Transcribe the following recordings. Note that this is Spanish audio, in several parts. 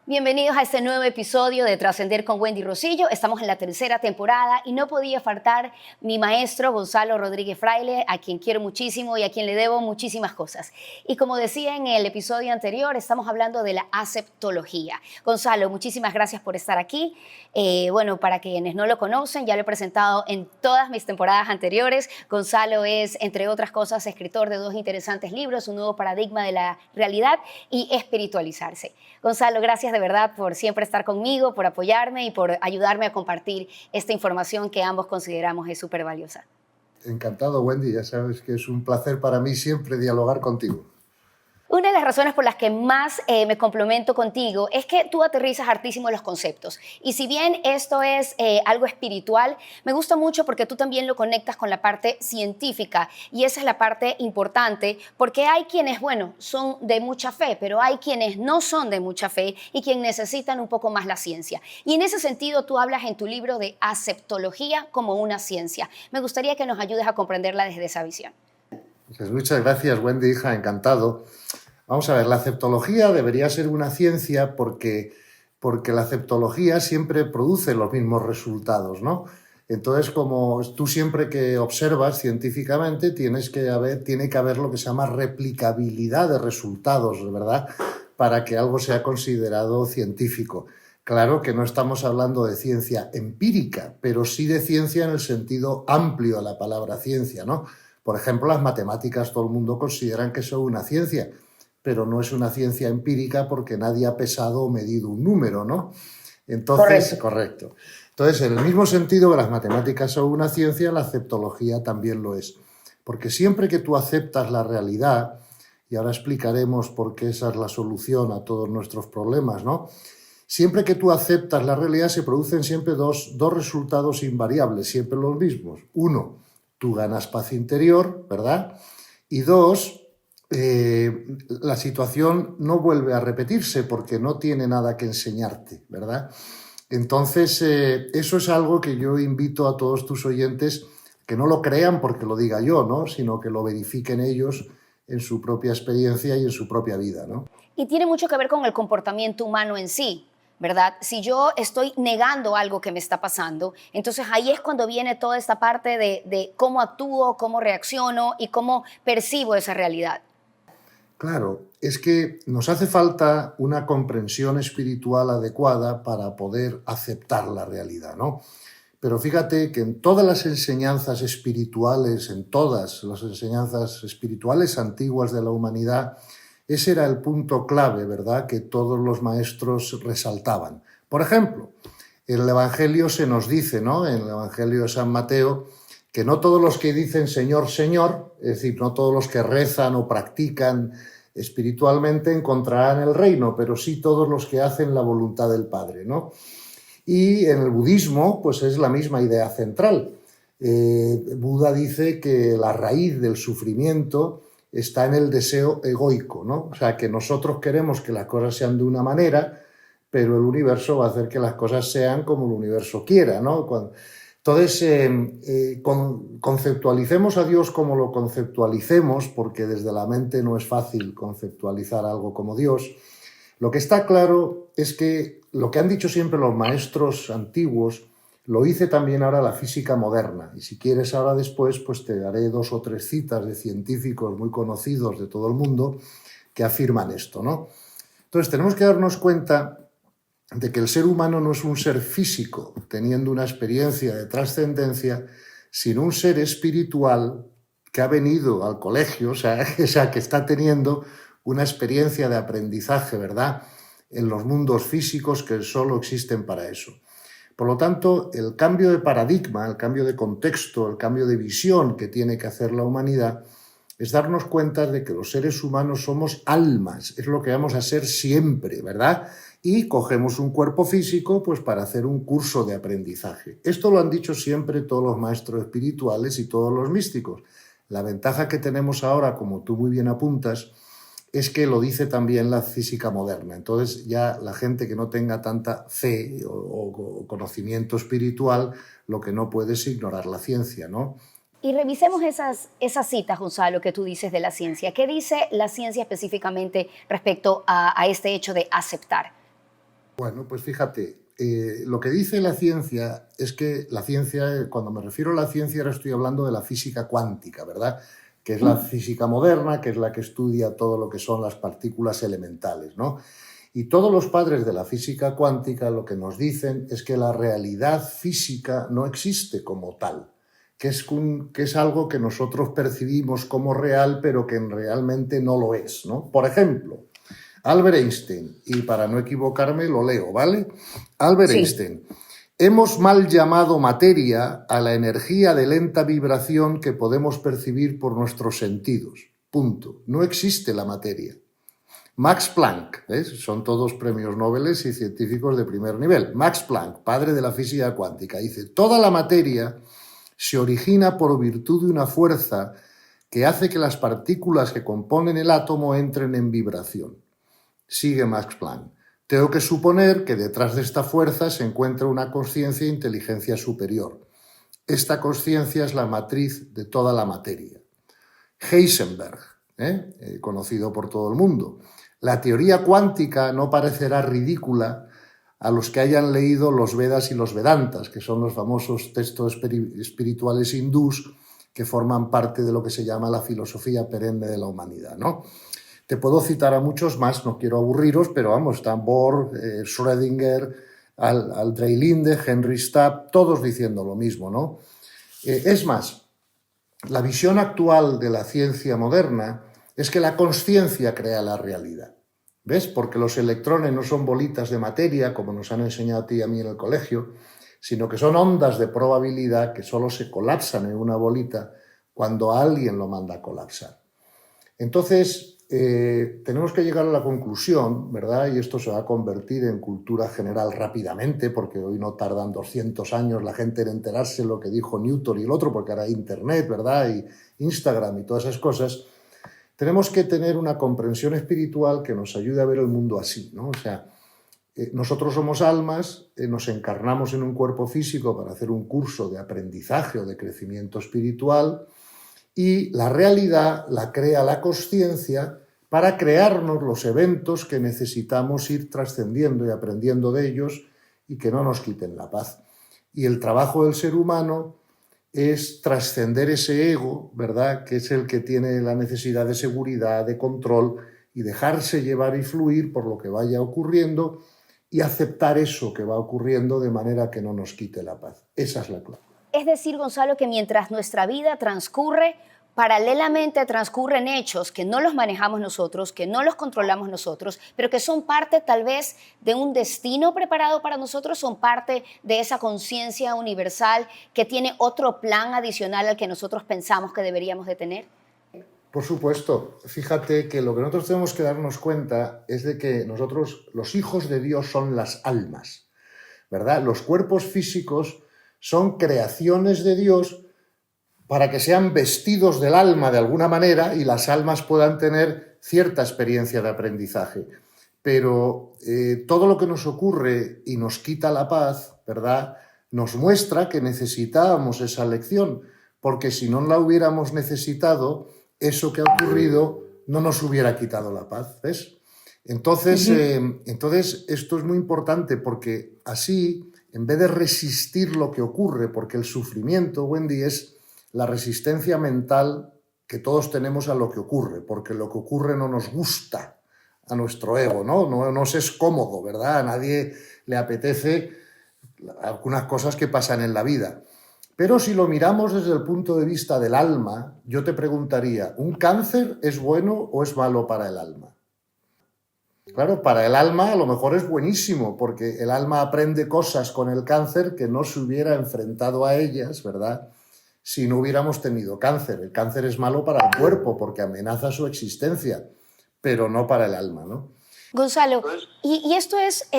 Bienvenidos a este nuevo episodio de Trascender con Wendy Rosillo. Estamos en la tercera temporada y no podía faltar mi maestro Gonzalo Rodríguez Fraile, a quien quiero muchísimo y a quien le debo muchísimas cosas. Y como decía en el episodio anterior, estamos hablando de la aceptología. Gonzalo, muchísimas gracias por estar aquí. Bueno, para quienes no lo conocen, ya lo he presentado en todas mis temporadas anteriores. Gonzalo es, entre otras cosas, escritor de dos interesantes libros, Un nuevo paradigma de la realidad y Espiritualizarse. Gonzalo, gracias de verdad por siempre estar conmigo, por apoyarme y por ayudarme a compartir esta información que ambos consideramos es súper valiosa. Encantado, Wendy. Ya sabes que es un placer para mí siempre dialogar contigo. Una de las razones por las que más me complemento contigo es que tú aterrizas hartísimo los conceptos. Y si bien esto es algo espiritual, me gusta mucho porque tú también lo conectas con la parte científica. Y esa es la parte importante porque hay quienes, bueno, son de mucha fe, pero hay quienes no son de mucha fe y quienes necesitan un poco más la ciencia. Y en ese sentido tú hablas en tu libro de aceptología como una ciencia. Me gustaría que nos ayudes a comprenderla desde esa visión. Pues muchas gracias, Wendy, hija, encantado. Vamos a ver, la aceptología debería ser una ciencia porque la aceptología siempre produce los mismos resultados, ¿no? Entonces, como tú siempre que observas científicamente, tiene que haber lo que se llama replicabilidad de resultados, ¿verdad? Para que algo sea considerado científico. Claro que no estamos hablando de ciencia empírica, pero sí de ciencia en el sentido amplio de la palabra ciencia, ¿no? Por ejemplo, las matemáticas, todo el mundo consideran que son una ciencia, pero no es una ciencia empírica porque nadie ha pesado o medido un número, ¿no? Entonces, correcto. Entonces, en el mismo sentido que las matemáticas son una ciencia, la aceptología también lo es. Porque siempre que tú aceptas la realidad, y ahora explicaremos por qué esa es la solución a todos nuestros problemas, ¿no? Siempre que tú aceptas la realidad se producen siempre dos resultados invariables, siempre los mismos. Uno, tú ganas paz interior, ¿verdad? Y dos, la situación no vuelve a repetirse porque no tiene nada que enseñarte, ¿verdad? Entonces, eso es algo que yo invito a todos tus oyentes que no lo crean porque lo diga yo, ¿no? Sino que lo verifiquen ellos en su propia experiencia y en su propia vida, ¿no? Y tiene mucho que ver con el comportamiento humano en sí, ¿verdad? Si yo estoy negando algo que me está pasando, entonces ahí es cuando viene toda esta parte de cómo actúo, cómo reacciono y cómo percibo esa realidad. Claro, es que nos hace falta una comprensión espiritual adecuada para poder aceptar la realidad, ¿no? Pero fíjate que en todas las enseñanzas espirituales, en todas las enseñanzas espirituales antiguas de la humanidad, ese era el punto clave, ¿verdad?, que todos los maestros resaltaban. Por ejemplo, en el Evangelio se nos dice, ¿no?, en el Evangelio de San Mateo, que no todos los que dicen Señor, Señor, es decir, no todos los que rezan o practican espiritualmente encontrarán el reino, pero sí todos los que hacen la voluntad del Padre, ¿no? Y en el budismo, pues es la misma idea central. Buda dice que la raíz del sufrimiento está en el deseo egoico, ¿no? O sea, que nosotros queremos que las cosas sean de una manera, pero el universo va a hacer que las cosas sean como el universo quiera, ¿no? Entonces, conceptualicemos a Dios como lo conceptualicemos, porque desde la mente no es fácil conceptualizar algo como Dios. Lo que está claro es que lo que han dicho siempre los maestros antiguos lo dice también ahora la física moderna. Y si quieres ahora después, pues te daré 2 o 3 citas de científicos muy conocidos de todo el mundo que afirman esto, ¿no? Entonces tenemos que darnos cuenta de que el ser humano no es un ser físico teniendo una experiencia de trascendencia, sino un ser espiritual que ha venido al colegio, o sea, que está teniendo una experiencia de aprendizaje, ¿verdad?, en los mundos físicos que solo existen para eso. Por lo tanto, el cambio de paradigma, el cambio de contexto, el cambio de visión que tiene que hacer la humanidad es darnos cuenta de que los seres humanos somos almas, es lo que vamos a ser siempre, ¿verdad? Y cogemos un cuerpo físico pues para hacer un curso de aprendizaje. Esto lo han dicho siempre todos los maestros espirituales y todos los místicos. La ventaja que tenemos ahora, como tú muy bien apuntas, es que lo dice también la física moderna. Entonces ya la gente que no tenga tanta fe o conocimiento espiritual, lo que no puede es ignorar la ciencia, ¿no? Y revisemos esas citas, Gonzalo, que tú dices de la ciencia. ¿Qué dice la ciencia específicamente respecto a este hecho de aceptar? Bueno, pues fíjate, lo que dice la ciencia es que la ciencia, cuando me refiero a la ciencia, ahora estoy hablando de la física cuántica, ¿verdad? Que es la física moderna, que es la que estudia todo lo que son las partículas elementales, ¿no? Y todos los padres de la física cuántica lo que nos dicen es que la realidad física no existe como tal, que es algo que nosotros percibimos como real, pero que realmente no lo es, ¿no? Por ejemplo, Albert Einstein, y para no equivocarme lo leo, ¿vale? Albert Sí. Einstein. Hemos mal llamado materia a la energía de lenta vibración que podemos percibir por nuestros sentidos. Punto. No existe la materia. Max Planck, ¿ves? Son todos premios Nobel y científicos de primer nivel. Max Planck, padre de la física cuántica, dice, toda la materia se origina por virtud de una fuerza que hace que las partículas que componen el átomo entren en vibración. Sigue Max Planck. Tengo que suponer que detrás de esta fuerza se encuentra una consciencia e inteligencia superior. Esta consciencia es la matriz de toda la materia. Heisenberg, conocido por todo el mundo. La teoría cuántica no parecerá ridícula a los que hayan leído los Vedas y los Vedantas, que son los famosos textos espirituales hindús que forman parte de lo que se llama la filosofía perenne de la humanidad, ¿no? Te puedo citar a muchos más, no quiero aburriros, pero vamos, están Bohr, Schrödinger, Aldrich Linde, Henry Stapp, todos diciendo lo mismo, ¿no? Es más, la visión actual de la ciencia moderna es que la consciencia crea la realidad. ¿Ves? Porque los electrones no son bolitas de materia, como nos han enseñado a ti y a mí en el colegio, sino que son ondas de probabilidad que solo se colapsan en una bolita cuando alguien lo manda a colapsar. Entonces, tenemos que llegar a la conclusión, ¿verdad? Y esto se va a convertir en cultura general rápidamente, porque hoy no tardan 200 años la gente en enterarse de lo que dijo Newton y el otro, porque ahora hay Internet, ¿verdad? Y Instagram y todas esas cosas. Tenemos que tener una comprensión espiritual que nos ayude a ver el mundo así, ¿no? O sea, nosotros somos almas, nos encarnamos en un cuerpo físico para hacer un curso de aprendizaje o de crecimiento espiritual, y la realidad la crea la consciencia para crearnos los eventos que necesitamos ir trascendiendo y aprendiendo de ellos y que no nos quiten la paz. Y el trabajo del ser humano es trascender ese ego, ¿verdad?, que es el que tiene la necesidad de seguridad, de control, y dejarse llevar y fluir por lo que vaya ocurriendo y aceptar eso que va ocurriendo de manera que no nos quite la paz. Esa es la clave. Es decir, Gonzalo, que mientras nuestra vida transcurre, paralelamente transcurren hechos que no los manejamos nosotros, que no los controlamos nosotros, pero que son parte tal vez de un destino preparado para nosotros, son parte de esa conciencia universal que tiene otro plan adicional al que nosotros pensamos que deberíamos de tener. Por supuesto, fíjate que lo que nosotros tenemos que darnos cuenta es de que nosotros, los hijos de Dios, son las almas, ¿verdad? Los cuerpos físicos son creaciones de Dios para que sean vestidos del alma de alguna manera y las almas puedan tener cierta experiencia de aprendizaje. Pero todo lo que nos ocurre y nos quita la paz, ¿verdad?, nos muestra que necesitábamos esa lección, porque si no la hubiéramos necesitado, eso que ha ocurrido no nos hubiera quitado la paz, ¿ves? Entonces, entonces esto es muy importante porque así, en vez de resistir lo que ocurre, porque el sufrimiento, Wendy, es la resistencia mental que todos tenemos a lo que ocurre, porque lo que ocurre no nos gusta a nuestro ego, ¿no? No nos es cómodo, ¿verdad? A nadie le apetece algunas cosas que pasan en la vida. Pero si lo miramos desde el punto de vista del alma, yo te preguntaría, ¿un cáncer es bueno o es malo para el alma? Claro, para el alma a lo mejor es buenísimo, porque el alma aprende cosas con el cáncer que no se hubiera enfrentado a ellas, ¿verdad?, si no hubiéramos tenido cáncer. El cáncer es malo para el cuerpo porque amenaza su existencia, pero no para el alma, ¿no? Gonzalo, y esto es,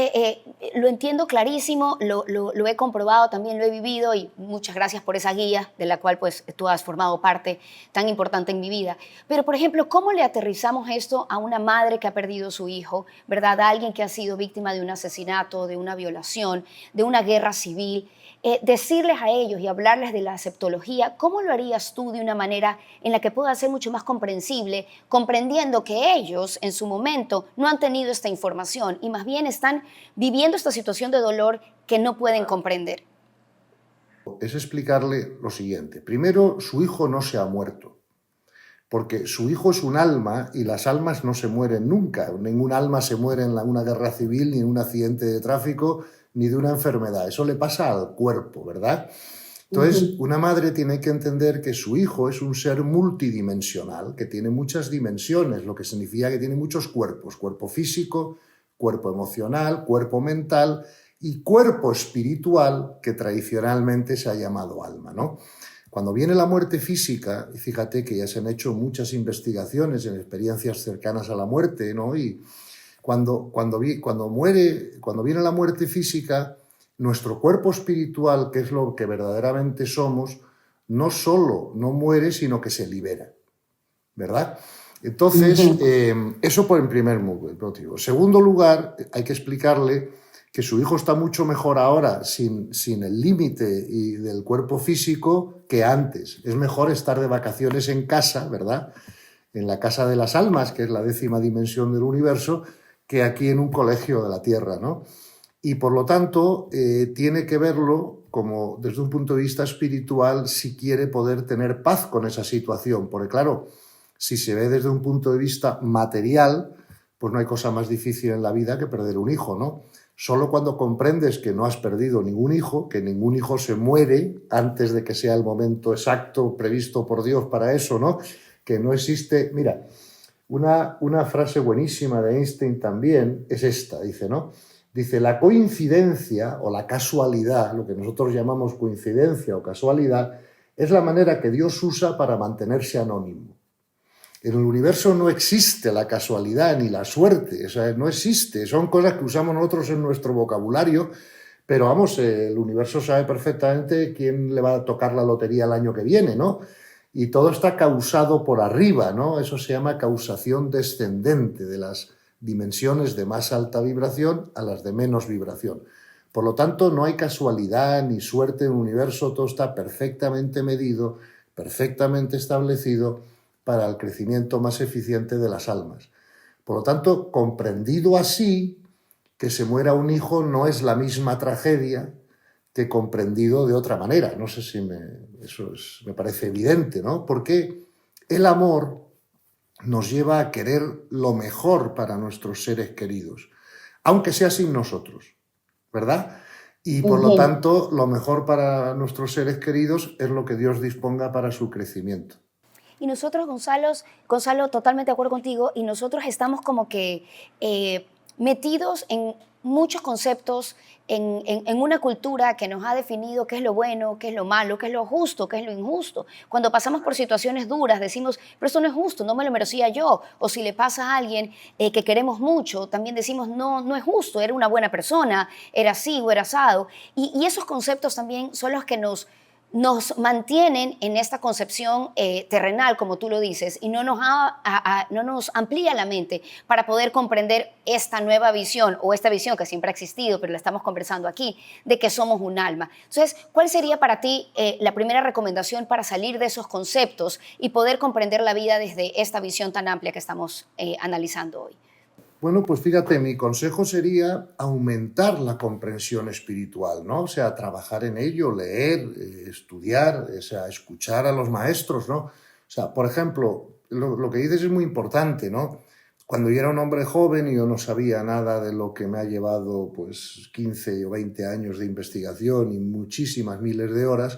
lo entiendo clarísimo, lo he comprobado, también lo he vivido y muchas gracias por esa guía de la cual pues tú has formado parte tan importante en mi vida. Pero, por ejemplo, ¿cómo le aterrizamos esto a una madre que ha perdido su hijo, ¿verdad? A alguien que ha sido víctima de un asesinato, de una violación, de una guerra civil? Decirles a ellos y hablarles de la aceptología, ¿cómo lo harías tú de una manera en la que pueda ser mucho más comprensible, comprendiendo que ellos en su momento no han tenido esta información situación y más bien están viviendo esta situación de dolor que no pueden comprender? Es explicarle lo siguiente. Primero, su hijo no se ha muerto, porque su hijo es un alma y las almas no se mueren nunca. Ningún alma se muere en una guerra civil, ni en un accidente de tráfico, ni de una enfermedad. Eso le pasa al cuerpo, ¿verdad? Entonces, una madre tiene que entender que su hijo es un ser multidimensional, que tiene muchas dimensiones, lo que significa que tiene muchos cuerpos: cuerpo físico, cuerpo emocional, cuerpo mental y cuerpo espiritual, que tradicionalmente se ha llamado alma, ¿no? Cuando viene la muerte física, y fíjate que ya se han hecho muchas investigaciones en experiencias cercanas a la muerte, ¿no? Y cuando viene la muerte física, nuestro cuerpo espiritual, que es lo que verdaderamente somos, no solo no muere, sino que se libera, ¿verdad? Entonces, eso por el primer motivo. Segundo lugar, hay que explicarle que su hijo está mucho mejor ahora sin el límite del cuerpo físico que antes. Es mejor estar de vacaciones en casa, ¿verdad?, en la casa de las almas, que es la 10ª dimensión del universo, que aquí en un colegio de la Tierra, ¿no? Y por lo tanto, tiene que verlo como desde un punto de vista espiritual si quiere poder tener paz con esa situación. Porque claro, si se ve desde un punto de vista material, pues no hay cosa más difícil en la vida que perder un hijo, ¿no? Solo cuando comprendes que no has perdido ningún hijo, que ningún hijo se muere antes de que sea el momento exacto previsto por Dios para eso, ¿no? Que no existe... Mira, una frase buenísima de Einstein también es esta, dice, ¿no? Dice, la coincidencia o la casualidad, lo que nosotros llamamos coincidencia o casualidad, es la manera que Dios usa para mantenerse anónimo. En el universo no existe la casualidad ni la suerte, o sea, no existe, son cosas que usamos nosotros en nuestro vocabulario, pero vamos, el universo sabe perfectamente quién le va a tocar la lotería el año que viene, ¿no? Y todo está causado por arriba, ¿no? Eso se llama causación descendente, de las dimensiones de más alta vibración a las de menos vibración. Por lo tanto, no hay casualidad ni suerte en el universo, todo está perfectamente medido, perfectamente establecido para el crecimiento más eficiente de las almas. Por lo tanto, comprendido así, que se muera un hijo no es la misma tragedia que comprendido de otra manera. No sé si me parece evidente, ¿no? Porque el amor nos lleva a querer lo mejor para nuestros seres queridos, aunque sea sin nosotros, ¿verdad? Y por lo tanto, lo mejor para nuestros seres queridos es lo que Dios disponga para su crecimiento. Y nosotros, Gonzalo, totalmente de acuerdo contigo, y nosotros estamos como que metidos en muchos conceptos, en una cultura que nos ha definido qué es lo bueno, qué es lo malo, qué es lo justo, qué es lo injusto. Cuando pasamos por situaciones duras decimos, pero esto no es justo, no me lo merecía yo. O si le pasa a alguien que queremos mucho, también decimos, no, no es justo, era una buena persona, era así o era asado. Y esos conceptos también son los que nos mantienen en esta concepción terrenal, como tú lo dices, y no nos amplía la mente para poder comprender esta nueva visión, o esta visión que siempre ha existido, pero la estamos conversando aquí, de que somos un alma. Entonces, ¿cuál sería para ti la primera recomendación para salir de esos conceptos y poder comprender la vida desde esta visión tan amplia que estamos analizando hoy? Bueno, pues fíjate, mi consejo sería aumentar la comprensión espiritual, ¿no? O sea, trabajar en ello, leer, estudiar, o sea, escuchar a los maestros, ¿no? O sea, por ejemplo, lo que dices es muy importante, ¿no? Cuando yo era un hombre joven y yo no sabía nada de lo que me ha llevado, pues, 15 o 20 años de investigación y muchísimas miles de horas,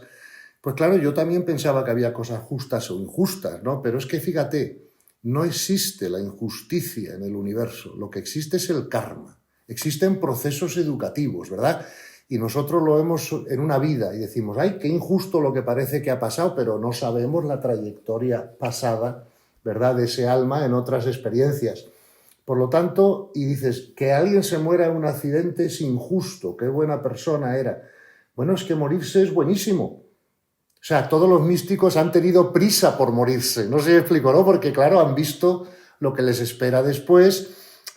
pues claro, yo también pensaba que había cosas justas o injustas, ¿no? Pero es que fíjate, no existe la injusticia en el universo, lo que existe es el karma. Existen procesos educativos, ¿verdad? Y nosotros lo vemos en una vida y decimos, ¡ay, qué injusto lo que parece que ha pasado! Pero no sabemos la trayectoria pasada, ¿verdad?, de ese alma en otras experiencias. Por lo tanto, y dices, que alguien se muera en un accidente es injusto, qué buena persona era. Bueno, es que morirse es buenísimo. O sea, todos los místicos han tenido prisa por morirse. No sé si me explico, ¿no? Porque, claro, han visto lo que les espera después.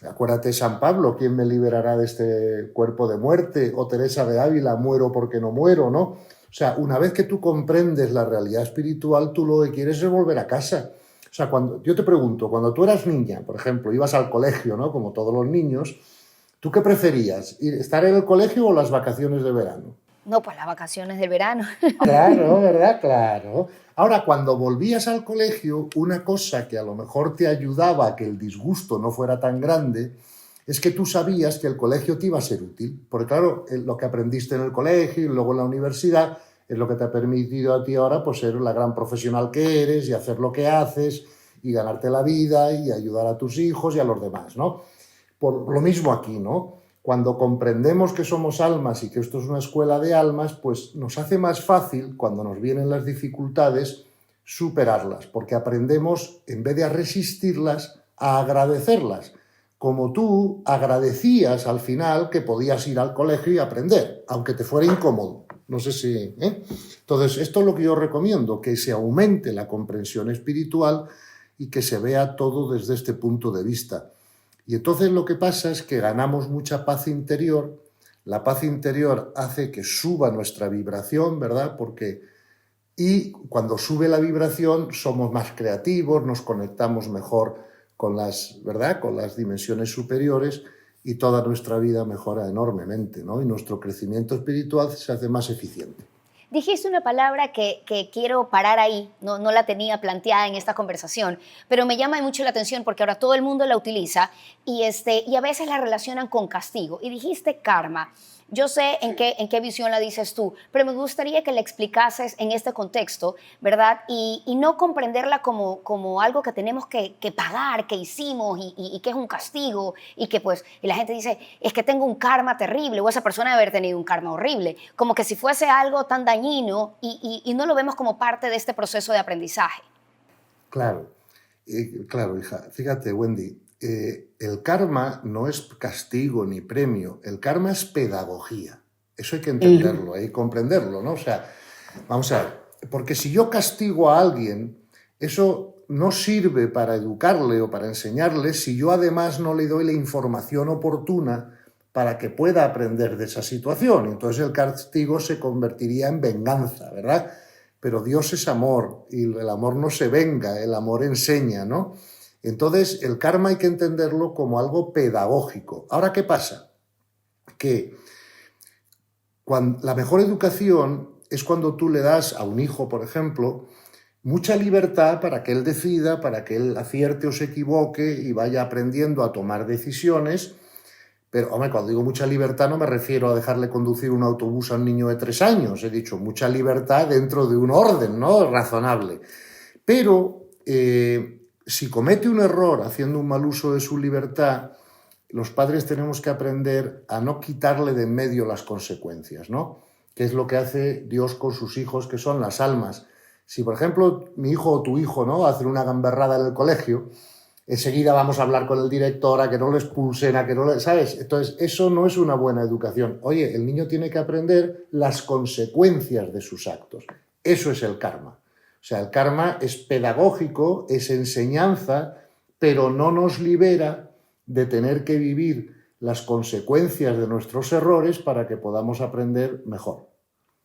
Acuérdate, San Pablo, ¿quién me liberará de este cuerpo de muerte? O Teresa de Ávila, muero porque no muero, ¿no? O sea, una vez que tú comprendes la realidad espiritual, tú lo que quieres es volver a casa. O sea, yo te pregunto, cuando tú eras niña, por ejemplo, ibas al colegio, ¿no? Como todos los niños, ¿Tú qué preferías? ¿Estar en el colegio o las vacaciones de verano? No, pues las vacaciones del verano. Claro, ¿verdad? Claro. Ahora, cuando volvías al colegio, una cosa que a lo mejor te ayudaba a que el disgusto no fuera tan grande es que tú sabías que el colegio te iba a ser útil. Porque claro, lo que aprendiste en el colegio y luego en la universidad es lo que te ha permitido a ti ahora pues, ser la gran profesional que eres y hacer lo que haces y ganarte la vida y ayudar a tus hijos y a los demás, ¿no? Por lo mismo aquí, ¿no? Cuando comprendemos que somos almas y que esto es una escuela de almas, pues nos hace más fácil, cuando nos vienen las dificultades, superarlas, porque aprendemos, en vez de a resistirlas, a agradecerlas, como tú agradecías al final que podías ir al colegio y aprender, aunque te fuera incómodo. No sé si... Entonces, esto es lo que yo recomiendo, que se aumente la comprensión espiritual y que se vea todo desde este punto de vista. Y entonces lo que pasa es que ganamos mucha paz interior. La paz interior hace que suba nuestra vibración, ¿verdad? Y cuando sube la vibración somos más creativos, nos conectamos mejor con ¿verdad? Con las dimensiones superiores y toda nuestra vida mejora enormemente, ¿no? Y nuestro crecimiento espiritual se hace más eficiente. Dijiste una palabra que quiero parar ahí, no la tenía planteada en esta conversación, pero me llama mucho la atención porque ahora todo el mundo la utiliza y a veces la relacionan con castigo. Y dijiste karma. Yo sé en qué visión la dices tú, pero me gustaría que la explicases en este contexto, ¿verdad? Y no comprenderla como algo que tenemos que pagar, que hicimos y que es un castigo y que pues, y la gente dice, es que tengo un karma terrible o esa persona debe haber tenido un karma horrible, como que si fuese algo tan dañino y no lo vemos como parte de este proceso de aprendizaje. Claro, claro, hija. Fíjate, Wendy, el karma no es castigo ni premio, el karma es pedagogía. Eso hay que entenderlo, hay que comprenderlo, ¿no? O sea, vamos a ver, porque si yo castigo a alguien, eso no sirve para educarle o para enseñarle si yo además no le doy la información oportuna para que pueda aprender de esa situación. Entonces el castigo se convertiría en venganza, ¿verdad? Pero Dios es amor y el amor no se venga, el amor enseña, ¿no? Entonces, el karma hay que entenderlo como algo pedagógico. Ahora, ¿qué pasa? Que la mejor educación es cuando tú le das a un hijo, por ejemplo, mucha libertad para que él decida, para que él acierte o se equivoque y vaya aprendiendo a tomar decisiones. Pero, hombre, cuando digo mucha libertad no me refiero a dejarle conducir un autobús a un niño de 3 años. He dicho mucha libertad dentro de un orden, ¿no? Razonable. Pero si comete un error haciendo un mal uso de su libertad, los padres tenemos que aprender a no quitarle de en medio las consecuencias, ¿no? Que es lo que hace Dios con sus hijos, que son las almas. Si, por ejemplo, mi hijo o tu hijo, ¿no?, hacen una gamberrada en el colegio, enseguida vamos a hablar con el director, a que no lo expulsen, a que no le... ¿Sabes? Entonces, eso no es una buena educación. Oye, el niño tiene que aprender las consecuencias de sus actos. Eso es el karma. O sea, el karma es pedagógico, es enseñanza, pero no nos libera de tener que vivir las consecuencias de nuestros errores para que podamos aprender mejor.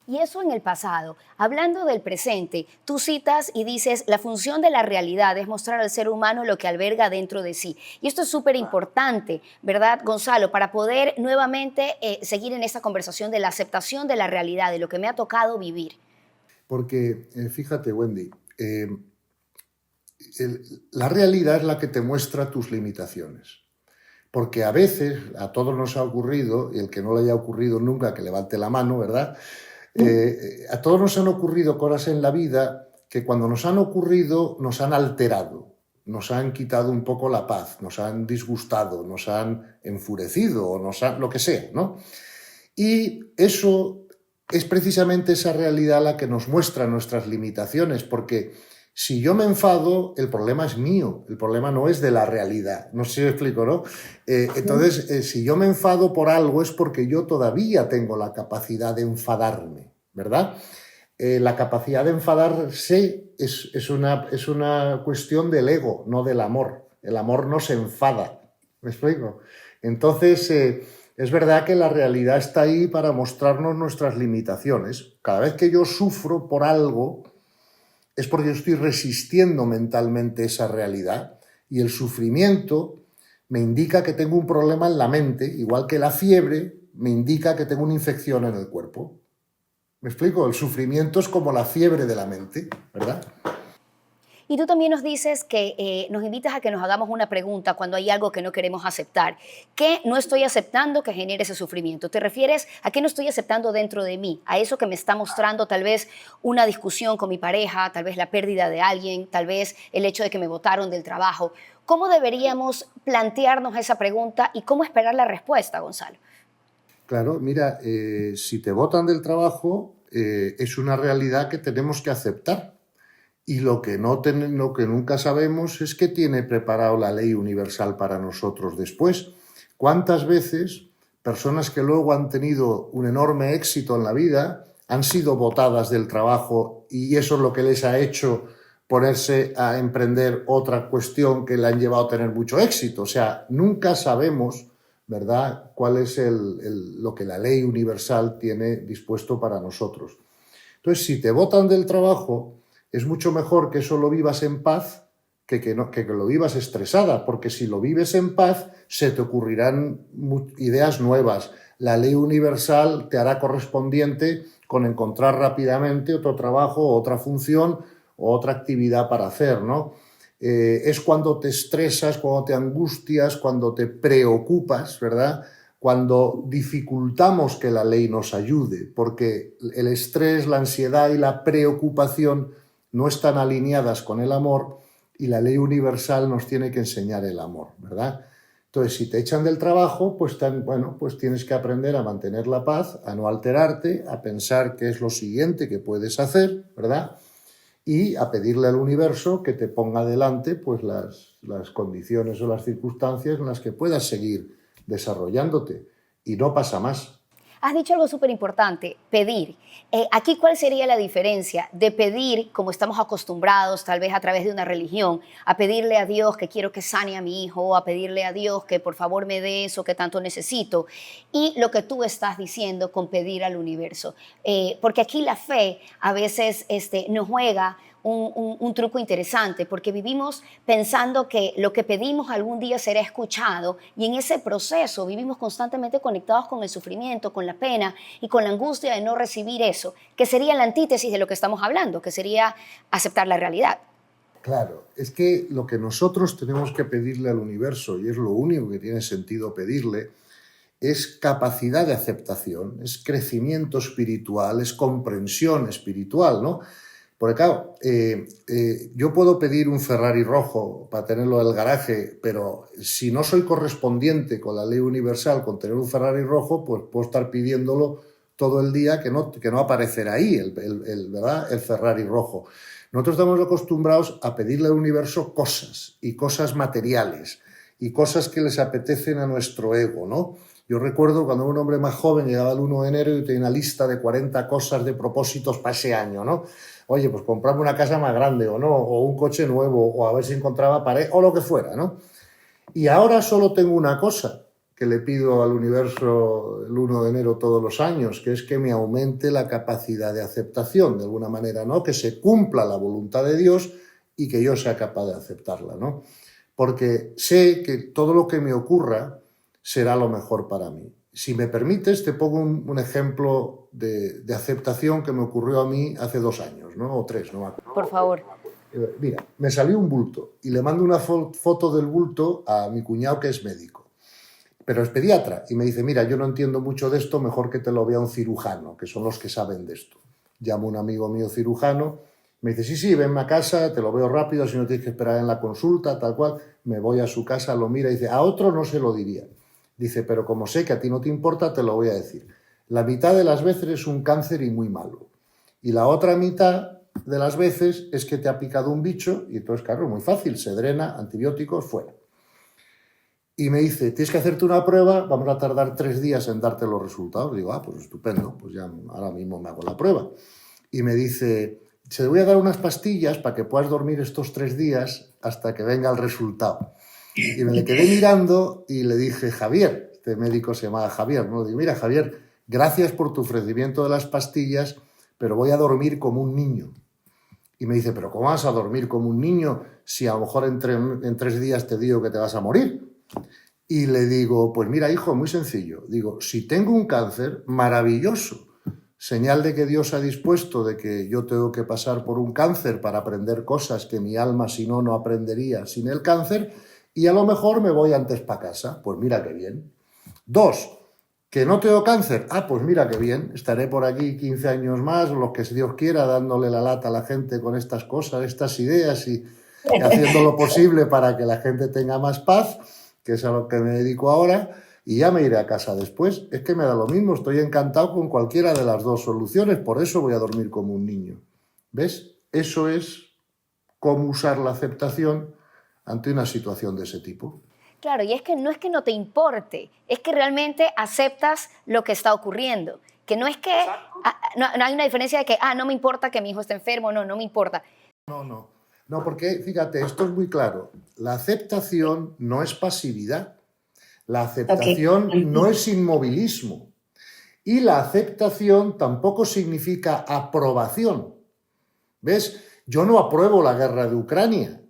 Y eso en el pasado. Hablando del presente, tú citas y dices, la función de la realidad es mostrar al ser humano lo que alberga dentro de sí. Y esto es súper importante, ¿verdad, Gonzalo? Para poder nuevamente seguir en esta conversación de la aceptación de la realidad, de lo que me ha tocado vivir. Porque, fíjate, Wendy, la realidad es la que te muestra tus limitaciones. Porque a veces, a todos nos ha ocurrido, y el que no le haya ocurrido nunca, que levante la mano, ¿verdad? A todos nos han ocurrido cosas en la vida que cuando nos han ocurrido nos han alterado, nos han quitado un poco la paz, nos han disgustado, nos han enfurecido o lo que sea, ¿no? Y eso es precisamente esa realidad la que nos muestra nuestras limitaciones, porque si yo me enfado, el problema es mío, el problema no es de la realidad. No sé si me explico, ¿no? Entonces, si yo me enfado por algo es porque yo todavía tengo la capacidad de enfadarme, ¿verdad? La capacidad de enfadarse es una cuestión del ego, no del amor. El amor no se enfada, ¿me explico? Entonces, es verdad que la realidad está ahí para mostrarnos nuestras limitaciones. Cada vez que yo sufro por algo, es porque yo estoy resistiendo mentalmente esa realidad y el sufrimiento me indica que tengo un problema en la mente, igual que la fiebre me indica que tengo una infección en el cuerpo. ¿Me explico? El sufrimiento es como la fiebre de la mente, ¿verdad? Y tú también nos dices que nos invitas a que nos hagamos una pregunta cuando hay algo que no queremos aceptar. ¿Qué no estoy aceptando que genere ese sufrimiento? ¿Te refieres a qué no estoy aceptando dentro de mí? A eso que me está mostrando tal vez una discusión con mi pareja, tal vez la pérdida de alguien, tal vez el hecho de que me botaron del trabajo. ¿Cómo deberíamos plantearnos esa pregunta y cómo esperar la respuesta, Gonzalo? Claro, mira, si te botan del trabajo, es una realidad que tenemos que aceptar. Y lo que nunca sabemos es qué tiene preparado la ley universal para nosotros después. ¿Cuántas veces personas que luego han tenido un enorme éxito en la vida han sido botadas del trabajo y eso es lo que les ha hecho ponerse a emprender otra cuestión que le han llevado a tener mucho éxito? O sea, nunca sabemos, ¿verdad?, cuál es lo que la ley universal tiene dispuesto para nosotros. Entonces, si te botan del trabajo, es mucho mejor que eso lo vivas en paz que lo vivas estresada, porque si lo vives en paz, se te ocurrirán ideas nuevas. La ley universal te hará correspondiente con encontrar rápidamente otro trabajo, otra función o otra actividad para hacer, ¿no? Es cuando te estresas, cuando te angustias, cuando te preocupas, ¿verdad?, cuando dificultamos que la ley nos ayude, porque el estrés, la ansiedad y la preocupación no están alineadas con el amor y la ley universal nos tiene que enseñar el amor, ¿verdad? Entonces, si te echan del trabajo, pues tienes que aprender a mantener la paz, a no alterarte, a pensar qué es lo siguiente que puedes hacer, ¿verdad? Y a pedirle al universo que te ponga delante pues las condiciones o las circunstancias en las que puedas seguir desarrollándote. Y no pasa más. Has dicho algo súper importante, pedir. Aquí, ¿cuál sería la diferencia de pedir, como estamos acostumbrados, tal vez a través de una religión, a pedirle a Dios que quiero que sane a mi hijo, a pedirle a Dios que por favor me dé eso que tanto necesito, y lo que tú estás diciendo con pedir al universo? Porque aquí la fe a veces nos juega un truco interesante, porque vivimos pensando que lo que pedimos algún día será escuchado y en ese proceso vivimos constantemente conectados con el sufrimiento, con la pena y con la angustia de no recibir eso, que sería la antítesis de lo que estamos hablando, que sería aceptar la realidad. Claro, es que lo que nosotros tenemos que pedirle al universo, y es lo único que tiene sentido pedirle, es capacidad de aceptación, es crecimiento espiritual, es comprensión espiritual, ¿no? Porque claro, yo puedo pedir un Ferrari rojo para tenerlo en el garaje, pero si no soy correspondiente con la ley universal con tener un Ferrari rojo, pues puedo estar pidiéndolo todo el día que no aparecerá ahí ¿verdad?, el Ferrari rojo. Nosotros estamos acostumbrados a pedirle al universo cosas, y cosas materiales, y cosas que les apetecen a nuestro ego, ¿no? Yo recuerdo cuando era un hombre más joven, llegaba el 1 de enero y tenía una lista de 40 cosas de propósitos para ese año, ¿no? Oye, pues comprarme una casa más grande o no, o un coche nuevo, o a ver si encontraba pared, o lo que fuera, ¿no? Y ahora solo tengo una cosa que le pido al universo el 1 de enero todos los años, que es que me aumente la capacidad de aceptación, de alguna manera, ¿no? Que se cumpla la voluntad de Dios y que yo sea capaz de aceptarla, ¿no? Porque sé que todo lo que me ocurra será lo mejor para mí. Si me permites, te pongo un ejemplo de aceptación que me ocurrió a mí hace 2 años, ¿no? O 3, no me acuerdo. Por favor. Mira, me salió un bulto y le mando una foto del bulto a mi cuñado, que es médico, pero es pediatra, y me dice, mira, yo no entiendo mucho de esto, mejor que te lo vea un cirujano, que son los que saben de esto. Llamo a un amigo mío cirujano, me dice, sí, venme a casa, te lo veo rápido, si no tienes que esperar en la consulta, tal cual. Me voy a su casa, lo mira y dice, a otro no se lo diría. Dice, pero como sé que a ti no te importa, te lo voy a decir. La mitad de las veces es un cáncer y muy malo. Y la otra mitad de las veces es que te ha picado un bicho y entonces, claro, muy fácil, se drena, antibióticos, fuera. Y me dice, tienes que hacerte una prueba, vamos a tardar 3 días en darte los resultados. Digo, pues estupendo, pues ya ahora mismo me hago la prueba. Y me dice, te voy a dar unas pastillas para que puedas dormir estos 3 días hasta que venga el resultado. Y me le quedé mirando y le dije, Javier, este médico se llamaba Javier, ¿no? Le digo, mira, Javier, gracias por tu ofrecimiento de las pastillas, pero voy a dormir como un niño. Y me dice, pero ¿cómo vas a dormir como un niño si a lo mejor en 3 días te digo que te vas a morir? y le digo, pues mira, hijo, muy sencillo. Digo, si tengo un cáncer, maravilloso. Señal de que Dios ha dispuesto de que yo tengo que pasar por un cáncer para aprender cosas que mi alma, si no, no aprendería sin el cáncer, y a lo mejor me voy antes para casa. Pues mira qué bien. 2, que no tengo cáncer. Ah, pues mira qué bien. Estaré por aquí 15 años más, o lo que Dios quiera, dándole la lata a la gente con estas cosas, estas ideas y haciendo lo posible para que la gente tenga más paz, que es a lo que me dedico ahora, y ya me iré a casa después. Es que me da lo mismo, estoy encantado con cualquiera de las dos soluciones, por eso voy a dormir como un niño. ¿Ves? Eso es cómo usar la aceptación ante una situación de ese tipo. Claro, y es que no te importe, es que realmente aceptas lo que está ocurriendo. Que no es que, no hay una diferencia de que, no me importa que mi hijo esté enfermo, no me importa. No, porque fíjate, esto es muy claro. La aceptación no es pasividad. La aceptación no es inmovilismo. Y la aceptación tampoco significa aprobación. ¿Ves? Yo no apruebo la guerra de Ucrania.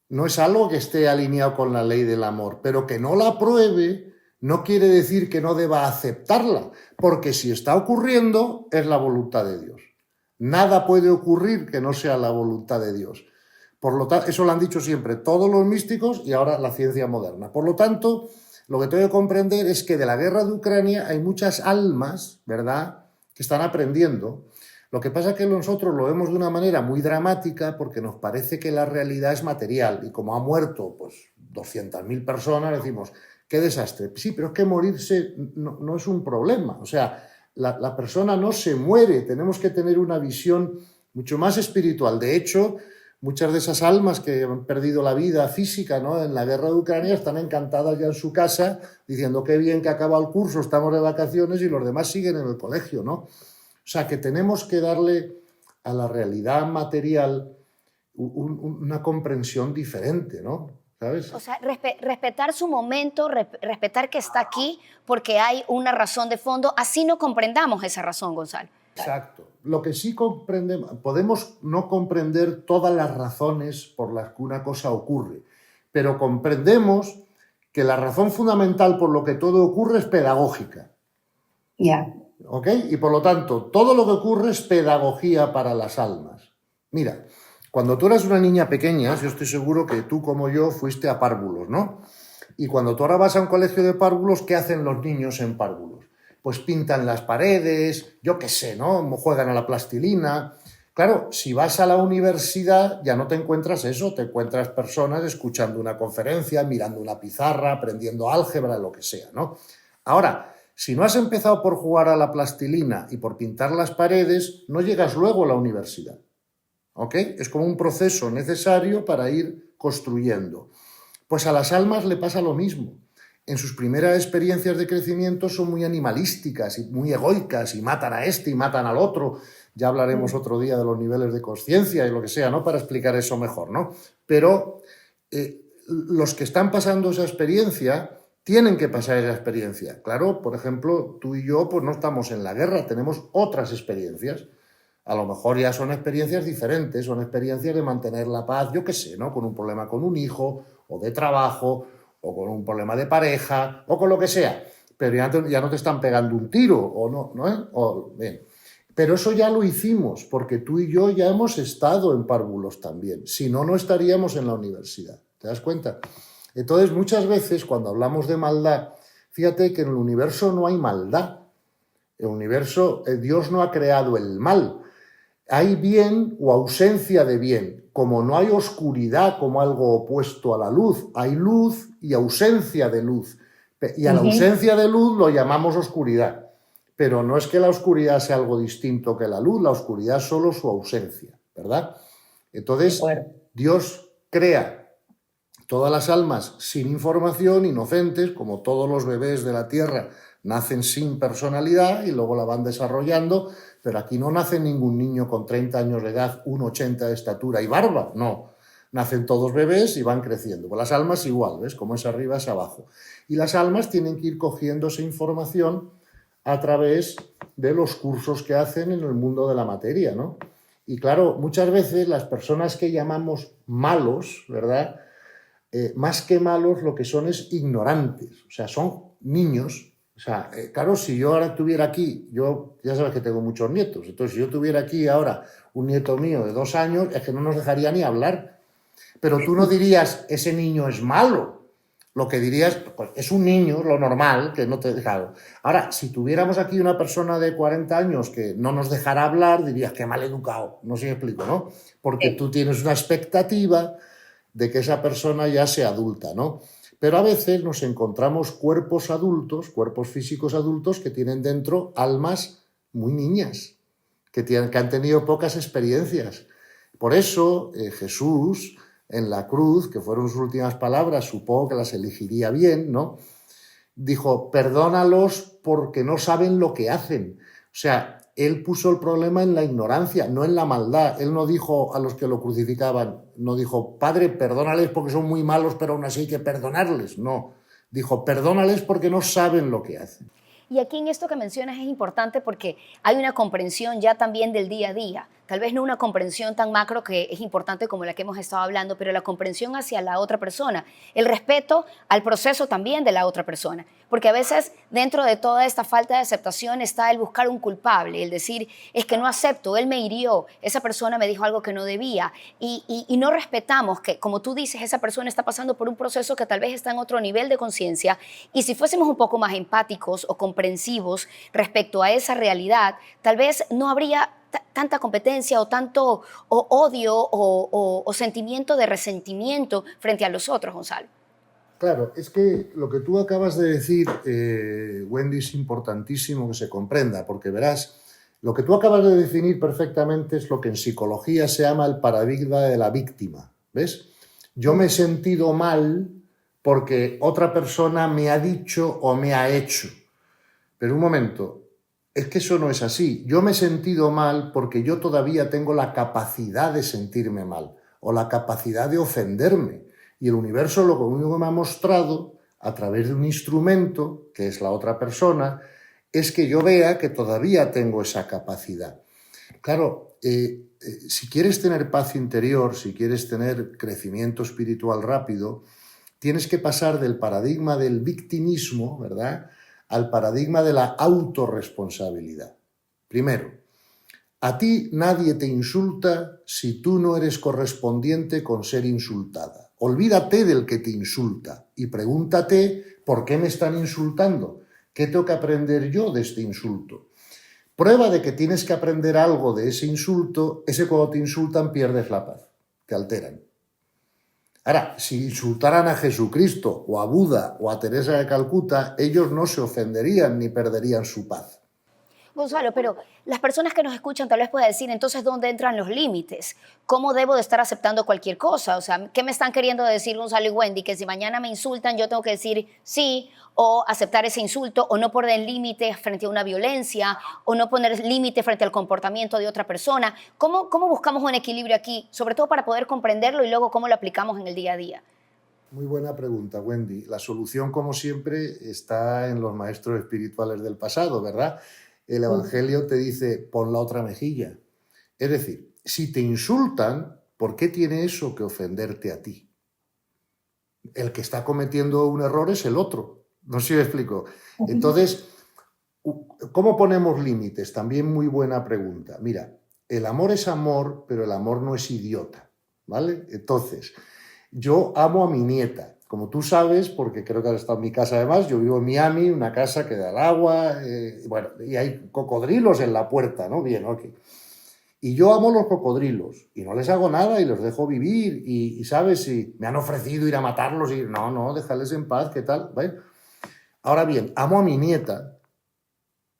No es algo que esté alineado con la ley del amor, pero que no la apruebe no quiere decir que no deba aceptarla, porque si está ocurriendo es la voluntad de Dios. Nada puede ocurrir que no sea la voluntad de Dios. Por lo tanto, eso lo han dicho siempre todos los místicos y ahora la ciencia moderna. Por lo tanto, lo que tengo que comprender es que de la guerra de Ucrania hay muchas almas, ¿verdad?, que están aprendiendo. Lo que pasa es que nosotros lo vemos de una manera muy dramática porque nos parece que la realidad es material y como ha muerto pues 200.000 personas decimos, qué desastre. Sí, pero es que morirse no es un problema. O sea, la persona no se muere, tenemos que tener una visión mucho más espiritual. De hecho, muchas de esas almas que han perdido la vida física, ¿no?, en la guerra de Ucrania están encantadas ya en su casa diciendo qué bien que acaba el curso, estamos de vacaciones y los demás siguen en el colegio, ¿no? O sea, que tenemos que darle a la realidad material una comprensión diferente, ¿no? ¿Sabes? O sea, respetar su momento, respetar que está aquí porque hay una razón de fondo, así no comprendamos esa razón, Gonzalo. Exacto. Lo que sí comprendemos, podemos no comprender todas las razones por las que una cosa ocurre, pero comprendemos que la razón fundamental por lo que todo ocurre es pedagógica. Ya. ¿Ok? Y por lo tanto, todo lo que ocurre es pedagogía para las almas. Mira, cuando tú eras una niña pequeña, yo estoy seguro que tú como yo fuiste a párvulos, ¿no? Y cuando tú ahora vas a un colegio de párvulos, ¿qué hacen los niños en párvulos? Pues pintan las paredes, yo qué sé, ¿no? Juegan a la plastilina. Claro, si vas a la universidad ya no te encuentras eso, te encuentras personas escuchando una conferencia, mirando una pizarra, aprendiendo álgebra, lo que sea, ¿no? Ahora, si no has empezado por jugar a la plastilina y por pintar las paredes, no llegas luego a la universidad. ¿Ok? Es como un proceso necesario para ir construyendo. Pues a las almas le pasa lo mismo. En sus primeras experiencias de crecimiento son muy animalísticas y muy egoicas y matan a este y matan al otro. Ya hablaremos otro día de los niveles de conciencia y lo que sea, ¿no?, para explicar eso mejor, ¿no? Pero los que están pasando esa experiencia tienen que pasar esa experiencia. Claro, por ejemplo, tú y yo pues no estamos en la guerra, tenemos otras experiencias. A lo mejor ya son experiencias diferentes, son experiencias de mantener la paz, yo qué sé, ¿no?, con un problema con un hijo, o de trabajo, o con un problema de pareja, o con lo que sea. Pero ya no te están pegando un tiro, o no, ¿no? Bien. Pero eso ya lo hicimos, porque tú y yo ya hemos estado en párvulos también. Si no, no estaríamos en la universidad. ¿Te das cuenta? Entonces, muchas veces, cuando hablamos de maldad, fíjate que en el universo no hay maldad. El universo, Dios no ha creado el mal. Hay bien o ausencia de bien. Como no hay oscuridad como algo opuesto a la luz, hay luz y ausencia de luz. Y a la ausencia de luz lo llamamos oscuridad. Pero no es que la oscuridad sea algo distinto que la luz, la oscuridad es solo su ausencia, ¿verdad? Entonces, Dios crea todas las almas sin información, inocentes, como todos los bebés de la tierra nacen sin personalidad y luego la van desarrollando, pero aquí no nace ningún niño con 30 años de edad, 1,80 de estatura y barba, no. Nacen todos bebés y van creciendo. Pues las almas igual, ¿ves? Como es arriba es abajo. Y las almas tienen que ir cogiendo esa información a través de los cursos que hacen en el mundo de la materia, ¿no? Y claro, muchas veces las personas que llamamos malos, ¿verdad?, más que malos lo que son es ignorantes, o sea, son niños. O sea, claro, si yo ahora tuviera aquí, yo ya sabes que tengo muchos nietos, entonces si yo tuviera aquí ahora un nieto mío de 2 años, es que no nos dejaría ni hablar. Pero tú no dirías, ese niño es malo. Lo que dirías, pues, es un niño, lo normal, que no te deja. Ahora, si tuviéramos aquí una persona de 40 años que no nos dejara hablar, dirías, qué mal educado. No sé si me explico, ¿no? Porque tú tienes una expectativa de que esa persona ya sea adulta, ¿no? Pero a veces nos encontramos cuerpos adultos, cuerpos físicos adultos que tienen dentro almas muy niñas, que han tenido pocas experiencias. Por eso Jesús en la cruz, que fueron sus últimas palabras, supongo que las elegiría bien, ¿no? Dijo, perdónalos porque no saben lo que hacen. O sea, él puso el problema en la ignorancia, no en la maldad. Él no dijo a los que lo crucificaban, no dijo, Padre, perdónales porque son muy malos, pero aún así hay que perdonarles. No, dijo, perdónales porque no saben lo que hacen. Y aquí en esto que mencionas es importante porque hay una comprensión ya también del día a día. Tal vez no una comprensión tan macro que es importante como la que hemos estado hablando, pero la comprensión hacia la otra persona, el respeto al proceso también de la otra persona. Porque a veces dentro de toda esta falta de aceptación está el buscar un culpable, el decir, es que no acepto, él me hirió, esa persona me dijo algo que no debía. Y no respetamos que, como tú dices, esa persona está pasando por un proceso que tal vez está en otro nivel de conciencia. Y si fuésemos un poco más empáticos o comprensivos respecto a esa realidad, tal vez no habría tanta competencia o tanto odio o sentimiento de resentimiento frente a los otros, Gonzalo. Claro, es que lo que tú acabas de decir, Wendy, es importantísimo que se comprenda, porque verás, lo que tú acabas de definir perfectamente es lo que en psicología se llama el paradigma de la víctima, ¿ves? Yo me he sentido mal porque otra persona me ha dicho o me ha hecho. Pero un momento, es que eso no es así. Yo me he sentido mal porque yo todavía tengo la capacidad de sentirme mal o la capacidad de ofenderme. Y el universo lo único que me ha mostrado a través de un instrumento, que es la otra persona, es que yo vea que todavía tengo esa capacidad. Claro, si quieres tener paz interior, si quieres tener crecimiento espiritual rápido, tienes que pasar del paradigma del victimismo, ¿verdad?, al paradigma de la autorresponsabilidad. Primero, a ti nadie te insulta si tú no eres correspondiente con ser insultada. Olvídate del que te insulta y pregúntate por qué me están insultando. ¿Qué tengo que aprender yo de este insulto? Prueba de que tienes que aprender algo de ese insulto es que cuando te insultan pierdes la paz, te alteran. Ahora, si insultaran a Jesucristo o a Buda o a Teresa de Calcuta, ellos no se ofenderían ni perderían su paz. Gonzalo, pero las personas que nos escuchan tal vez pueden decir, entonces, ¿dónde entran los límites? ¿Cómo debo de estar aceptando cualquier cosa? O sea, ¿qué me están queriendo decir Gonzalo y Wendy? Que si mañana me insultan, yo tengo que decir sí, o aceptar ese insulto, o no poner límites frente a una violencia, o no poner límites frente al comportamiento de otra persona. ¿Cómo buscamos un equilibrio aquí? Sobre todo para poder comprenderlo y luego cómo lo aplicamos en el día a día. Muy buena pregunta, Wendy. La solución, como siempre, está en los maestros espirituales del pasado, ¿verdad? El Evangelio te dice, pon la otra mejilla. Es decir, si te insultan, ¿por qué tiene eso que ofenderte a ti? El que está cometiendo un error es el otro. No sé si me explico. Entonces, ¿cómo ponemos límites? También muy buena pregunta. Mira, el amor es amor, pero el amor no es idiota, ¿vale? Entonces, yo amo a mi nieta. Como tú sabes, porque creo que has estado en mi casa además, yo vivo en Miami, una casa que da al agua, bueno, y hay cocodrilos en la puerta, ¿no? Bien, ok. Y yo amo los cocodrilos y no les hago nada y los dejo vivir y ¿sabes? Si me han ofrecido ir a matarlos y no, déjales en paz, ¿qué tal? ¿Vale? Ahora bien, amo a mi nieta,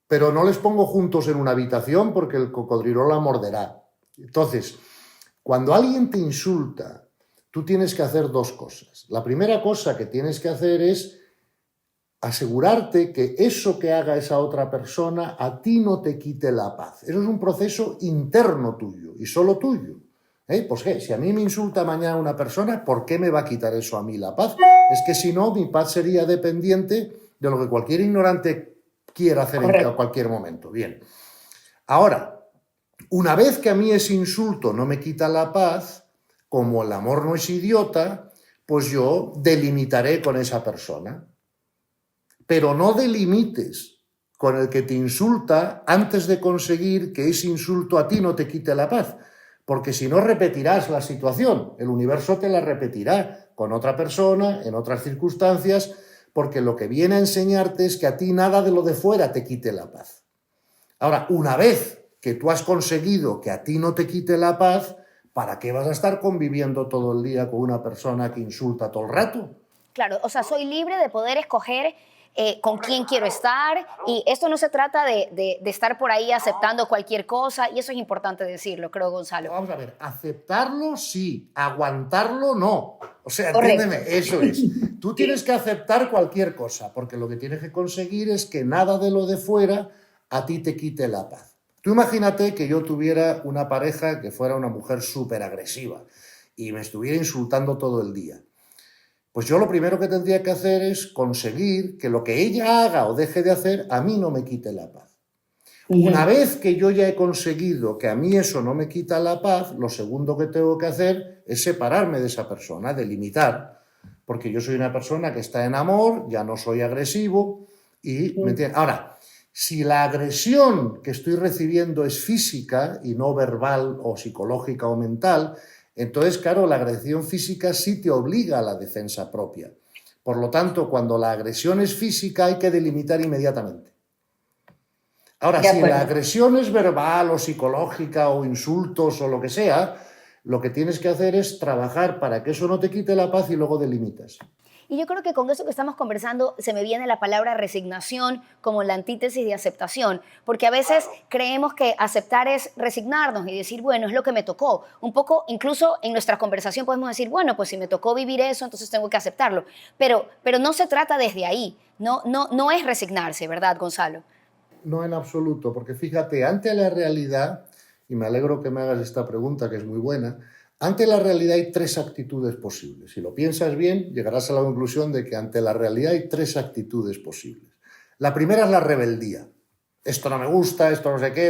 pero no les pongo juntos en una habitación porque el cocodrilo la morderá. Entonces, cuando alguien te insulta, tú tienes que hacer dos cosas. La primera cosa que tienes que hacer es asegurarte que eso que haga esa otra persona a ti no te quite la paz. Eso es un proceso interno tuyo y solo tuyo. Pues ¿qué? Si a mí me insulta mañana una persona, ¿por qué me va a quitar eso a mí la paz? Es que si no, mi paz sería dependiente de lo que cualquier ignorante quiera hacer en cualquier momento. Bien. Ahora, una vez que a mí ese insulto no me quita la paz, como el amor no es idiota, pues yo delimitaré con esa persona. Pero no delimites con el que te insulta antes de conseguir que ese insulto a ti no te quite la paz, porque si no repetirás la situación, el universo te la repetirá con otra persona, en otras circunstancias, porque lo que viene a enseñarte es que a ti nada de lo de fuera te quite la paz. Ahora, una vez que tú has conseguido que a ti no te quite la paz, ¿para qué vas a estar conviviendo todo el día con una persona que insulta todo el rato? Claro, o sea, soy libre de poder escoger con quién quiero estar y esto no se trata de estar por ahí aceptando cualquier cosa y eso es importante decirlo, creo, Gonzalo. Vamos a ver, aceptarlo sí, aguantarlo no. O sea, Correcto. entiéndeme, eso es. Tú tienes que aceptar cualquier cosa, porque lo que tienes que conseguir es que nada de lo de fuera a ti te quite la paz. Tú imagínate que yo tuviera una pareja que fuera una mujer súper agresiva y me estuviera insultando todo el día. Pues yo lo primero que tendría que hacer es conseguir que lo que ella haga o deje de hacer a mí no me quite la paz. Una vez que yo ya he conseguido que a mí eso no me quita la paz, lo segundo que tengo que hacer es separarme de esa persona, delimitar, porque yo soy una persona que está en amor, ya no soy agresivo y ¿me entiendes? Ahora, si la agresión que estoy recibiendo es física y no verbal o psicológica o mental, entonces, claro, la agresión física sí te obliga a la defensa propia. Por lo tanto, cuando la agresión es física hay que delimitar inmediatamente. Ahora, si la agresión es verbal o psicológica o insultos o lo que sea, lo que tienes que hacer es trabajar para que eso no te quite la paz y luego delimitas. Y yo creo que con eso que estamos conversando se me viene la palabra resignación como la antítesis de aceptación, porque a veces creemos que aceptar es resignarnos y decir, bueno, es lo que me tocó. Un poco, incluso en nuestra conversación podemos decir, bueno, pues si me tocó vivir eso, entonces tengo que aceptarlo. Pero no se trata desde ahí, no es resignarse, ¿verdad, Gonzalo? No en absoluto, porque fíjate, ante la realidad, y me alegro que me hagas esta pregunta que es muy buena, ante la realidad hay tres actitudes posibles. Si lo piensas bien, llegarás a la conclusión de que ante la realidad hay tres actitudes posibles. La primera es la rebeldía. Esto no me gusta, esto no sé qué,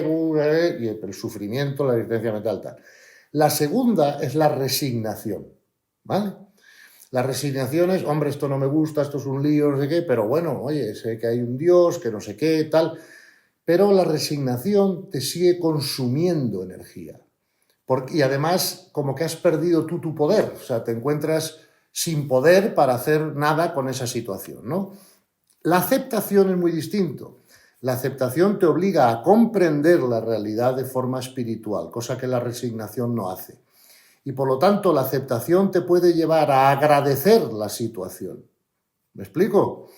y el sufrimiento, la resistencia mental, tal. La segunda es la resignación, ¿vale? La resignación es, hombre, esto no me gusta, esto es un lío, no sé qué, pero bueno, oye, sé que hay un Dios, que no sé qué, tal. Pero la resignación te sigue consumiendo energía. Y además, como que has perdido tú tu poder, o sea, te encuentras sin poder para hacer nada con esa situación, ¿no? La aceptación es muy distinto. La aceptación te obliga a comprender la realidad de forma espiritual, cosa que la resignación no hace. Y por lo tanto, la aceptación te puede llevar a agradecer la situación. ¿Me explico?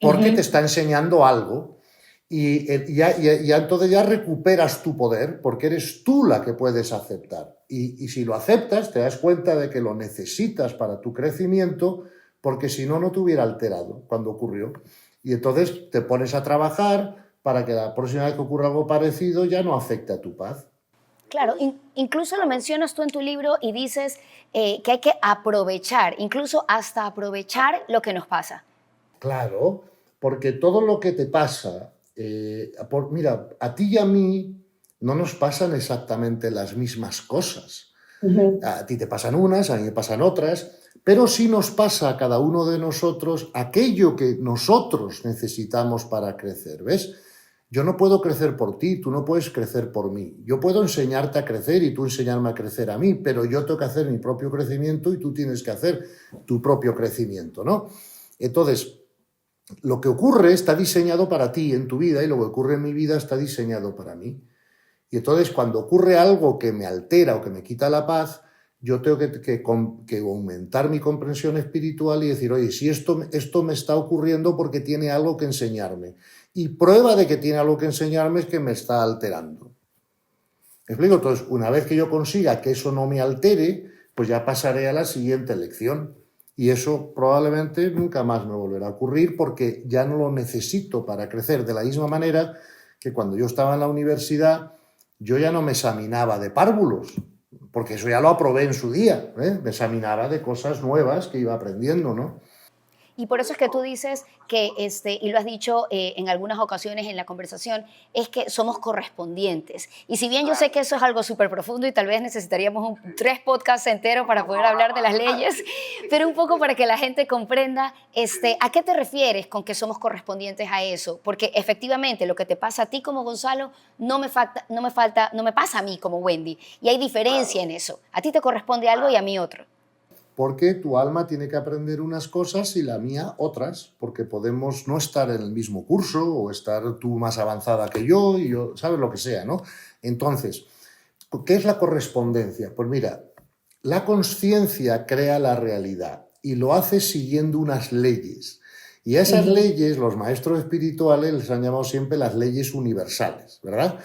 Porque te está enseñando algo. Y entonces ya recuperas tu poder porque eres tú la que puedes aceptar. Y si lo aceptas, te das cuenta de que lo necesitas para tu crecimiento porque si no, no te hubiera alterado cuando ocurrió. Y entonces te pones a trabajar para que la próxima vez que ocurra algo parecido ya no afecte a tu paz. Claro, incluso lo mencionas tú en tu libro y dices que hay que aprovechar, incluso hasta aprovechar lo que nos pasa. Claro, porque todo lo que te pasa, mira, a ti y a mí no nos pasan exactamente las mismas cosas. A ti te pasan unas, a mí me pasan otras, pero sí nos pasa a cada uno de nosotros aquello que nosotros necesitamos para crecer, ¿ves? Yo no puedo crecer por ti, tú no puedes crecer por mí. Yo puedo enseñarte a crecer y tú enseñarme a crecer a mí, pero yo tengo que hacer mi propio crecimiento y tú tienes que hacer tu propio crecimiento, ¿no? Entonces, lo que ocurre está diseñado para ti en tu vida y lo que ocurre en mi vida está diseñado para mí. Y entonces cuando ocurre algo que me altera o que me quita la paz, yo tengo que aumentar mi comprensión espiritual y decir, oye, si esto me está ocurriendo porque tiene algo que enseñarme. Y prueba de que tiene algo que enseñarme es que me está alterando. ¿Me explico? Entonces, una vez que yo consiga que eso no me altere, pues ya pasaré a la siguiente lección. Y eso probablemente nunca más me volverá a ocurrir porque ya no lo necesito para crecer. De la misma manera que cuando yo estaba en la universidad, yo ya no me examinaba de párvulos, porque eso ya lo aprobé en su día, ¿eh? Me examinaba de cosas nuevas que iba aprendiendo, ¿no? Y por eso es que tú dices que, y lo has dicho en algunas ocasiones en la conversación, es que somos correspondientes. Y si bien yo sé que eso es algo súper profundo y tal vez necesitaríamos 3 podcasts enteros para poder hablar de las leyes, pero un poco para que la gente comprenda, ¿a qué te refieres con que somos correspondientes a eso? Porque efectivamente lo que te pasa a ti como Gonzalo no me pasa a mí como Wendy. Y hay diferencia en eso. A ti te corresponde algo y a mí otro. Porque tu alma tiene que aprender unas cosas y la mía otras, porque podemos no estar en el mismo curso o estar tú más avanzada que yo y yo, ¿sabes? Lo que sea, ¿no? Entonces, ¿qué es la correspondencia? Pues mira, la consciencia crea la realidad y lo hace siguiendo unas leyes. Y a esas leyes los maestros espirituales les han llamado siempre las leyes universales, ¿verdad?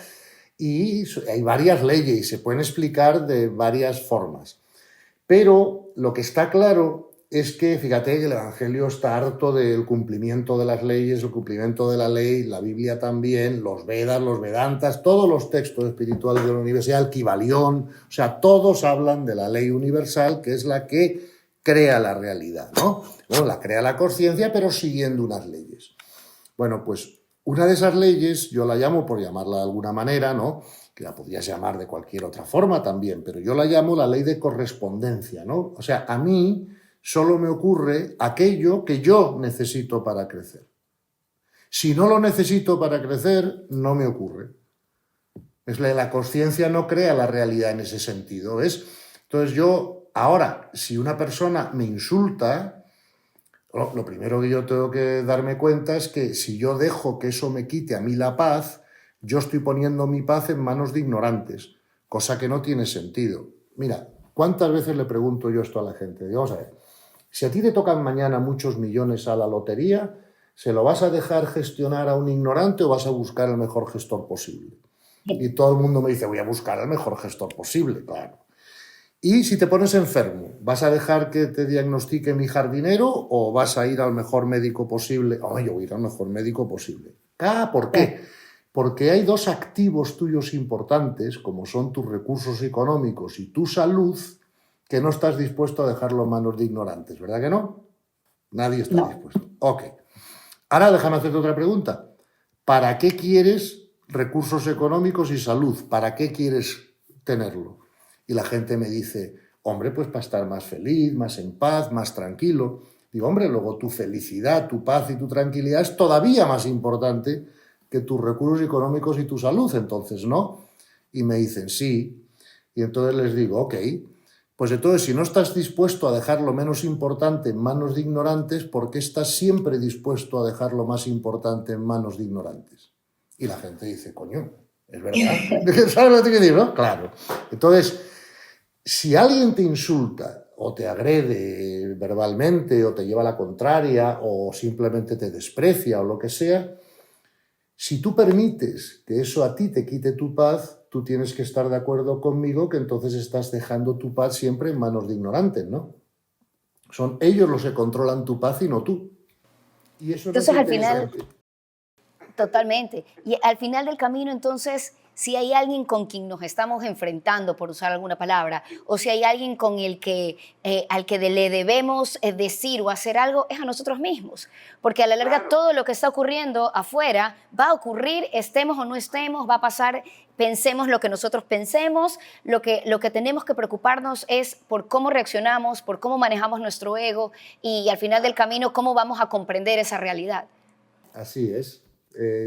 Y hay varias leyes y se pueden explicar de varias formas. Pero lo que está claro es que, fíjate, que el Evangelio está harto del cumplimiento de las leyes, el cumplimiento de la ley, la Biblia también, los Vedas, los Vedantas, todos los textos espirituales de la Universidad, el Kybalión, o sea, todos hablan de la ley universal, que es la que crea la realidad, ¿no? Bueno, la crea la conciencia, pero siguiendo unas leyes. Bueno, pues una de esas leyes, yo la llamo, por llamarla de alguna manera, ¿no?, que la podrías llamar de cualquier otra forma también, pero yo la llamo la ley de correspondencia, ¿no? O sea, a mí solo me ocurre aquello que yo necesito para crecer. Si no lo necesito para crecer, no me ocurre. La conciencia no crea la realidad en ese sentido, ¿ves? Entonces yo, ahora, si una persona me insulta, lo primero que yo tengo que darme cuenta es que si yo dejo que eso me quite a mí la paz, yo estoy poniendo mi paz en manos de ignorantes, cosa que no tiene sentido. Mira, ¿cuántas veces le pregunto yo esto a la gente? Digo, vamos a ver, si a ti te tocan mañana muchos millones a la lotería, ¿se lo vas a dejar gestionar a un ignorante o vas a buscar el mejor gestor posible? Y todo el mundo me dice, voy a buscar el mejor gestor posible, claro. Y si te pones enfermo, ¿vas a dejar que te diagnostique mi jardinero o vas a ir al mejor médico posible? Oh, yo voy a ir al mejor médico posible. ¿Por qué? Porque hay 2 activos tuyos importantes, como son tus recursos económicos y tu salud, que no estás dispuesto a dejarlo en manos de ignorantes, ¿verdad que no? Nadie está dispuesto. Ok. Ahora déjame hacerte otra pregunta. ¿Para qué quieres recursos económicos y salud? ¿Para qué quieres tenerlo? Y la gente me dice, hombre, pues para estar más feliz, más en paz, más tranquilo. Digo, hombre, luego tu felicidad, tu paz y tu tranquilidad es todavía más importante que tus recursos económicos y tu salud, entonces, ¿no? Y me dicen, sí. Y entonces les digo, ok, pues entonces si no estás dispuesto a dejar lo menos importante en manos de ignorantes, ¿por qué estás siempre dispuesto a dejar lo más importante en manos de ignorantes? Y la gente dice, coño, es verdad. ¿Sabes lo que te quiero decir, no? Claro. Entonces, si alguien te insulta o te agrede verbalmente o te lleva a la contraria o simplemente te desprecia o lo que sea, si tú permites que eso a ti te quite tu paz, tú tienes que estar de acuerdo conmigo que entonces estás dejando tu paz siempre en manos de ignorantes, ¿no? Son ellos los que controlan tu paz y no tú. Y eso entonces, al final, totalmente. Y al final del camino, entonces, si hay alguien con quien nos estamos enfrentando, por usar alguna palabra, o si hay alguien con el que, al que le debemos decir o hacer algo, es a nosotros mismos. Porque a la larga todo lo que está ocurriendo afuera va a ocurrir, estemos o no estemos, va a pasar, pensemos lo que nosotros pensemos. Lo que tenemos que preocuparnos es por cómo reaccionamos, por cómo manejamos nuestro ego y al final del camino, cómo vamos a comprender esa realidad. Así es.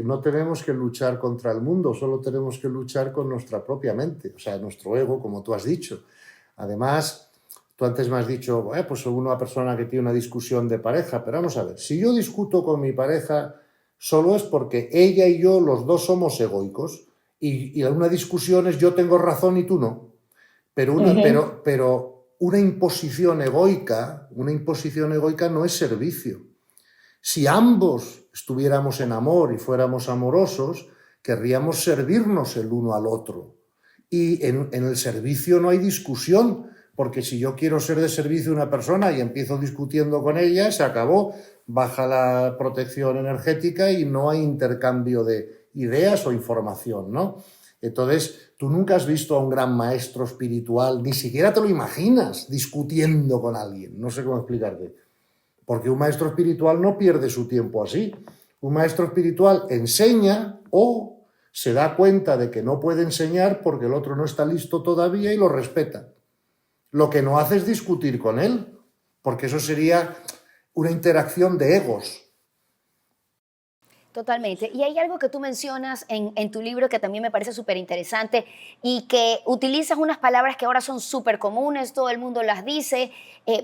No tenemos que luchar contra el mundo, solo tenemos que luchar con nuestra propia mente, o sea, nuestro ego, como tú has dicho. Además, tú antes me has dicho, pues soy una persona que tiene una discusión de pareja, pero vamos a ver, si yo discuto con mi pareja, solo es porque ella y yo, los dos somos egoicos, y una discusión es yo tengo razón y tú no. Pero una imposición egoica no es servicio. Si ambos estuviéramos en amor y fuéramos amorosos, querríamos servirnos el uno al otro. Y en el servicio no hay discusión, porque si yo quiero ser de servicio a una persona y empiezo discutiendo con ella, se acabó, baja la protección energética y no hay intercambio de ideas o información, ¿no? Entonces, tú nunca has visto a un gran maestro espiritual, ni siquiera te lo imaginas discutiendo con alguien, no sé cómo explicarte. porque un maestro espiritual no pierde su tiempo así. Un maestro espiritual enseña o se da cuenta de que no puede enseñar porque el otro no está listo todavía y lo respeta. Lo que no hace es discutir con él, porque eso sería una interacción de egos. Totalmente. Y hay algo que tú mencionas en tu libro que también me parece súper interesante y que utilizas unas palabras que ahora son súper comunes, todo el mundo las dice,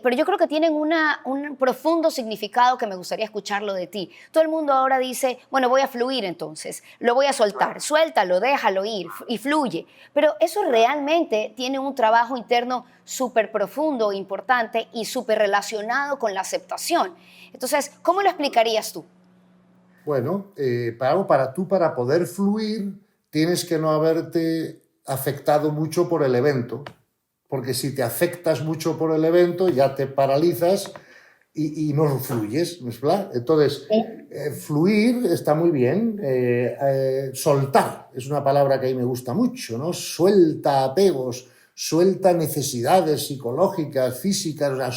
pero yo creo que tienen un profundo significado que me gustaría escucharlo de ti. Todo el mundo ahora dice, bueno, voy a fluir entonces, lo voy a soltar, suéltalo, déjalo ir y fluye. Pero eso realmente tiene un trabajo interno súper profundo, importante y súper relacionado con la aceptación. Entonces, ¿cómo lo explicarías tú? Bueno, para poder fluir, tienes que no haberte afectado mucho por el evento, porque si te afectas mucho por el evento, ya te paralizas y no fluyes, ¿no es verdad? Entonces, fluir está muy bien. Soltar es una palabra que a mí me gusta mucho, ¿no? Suelta apegos, suelta necesidades psicológicas, físicas, o sea,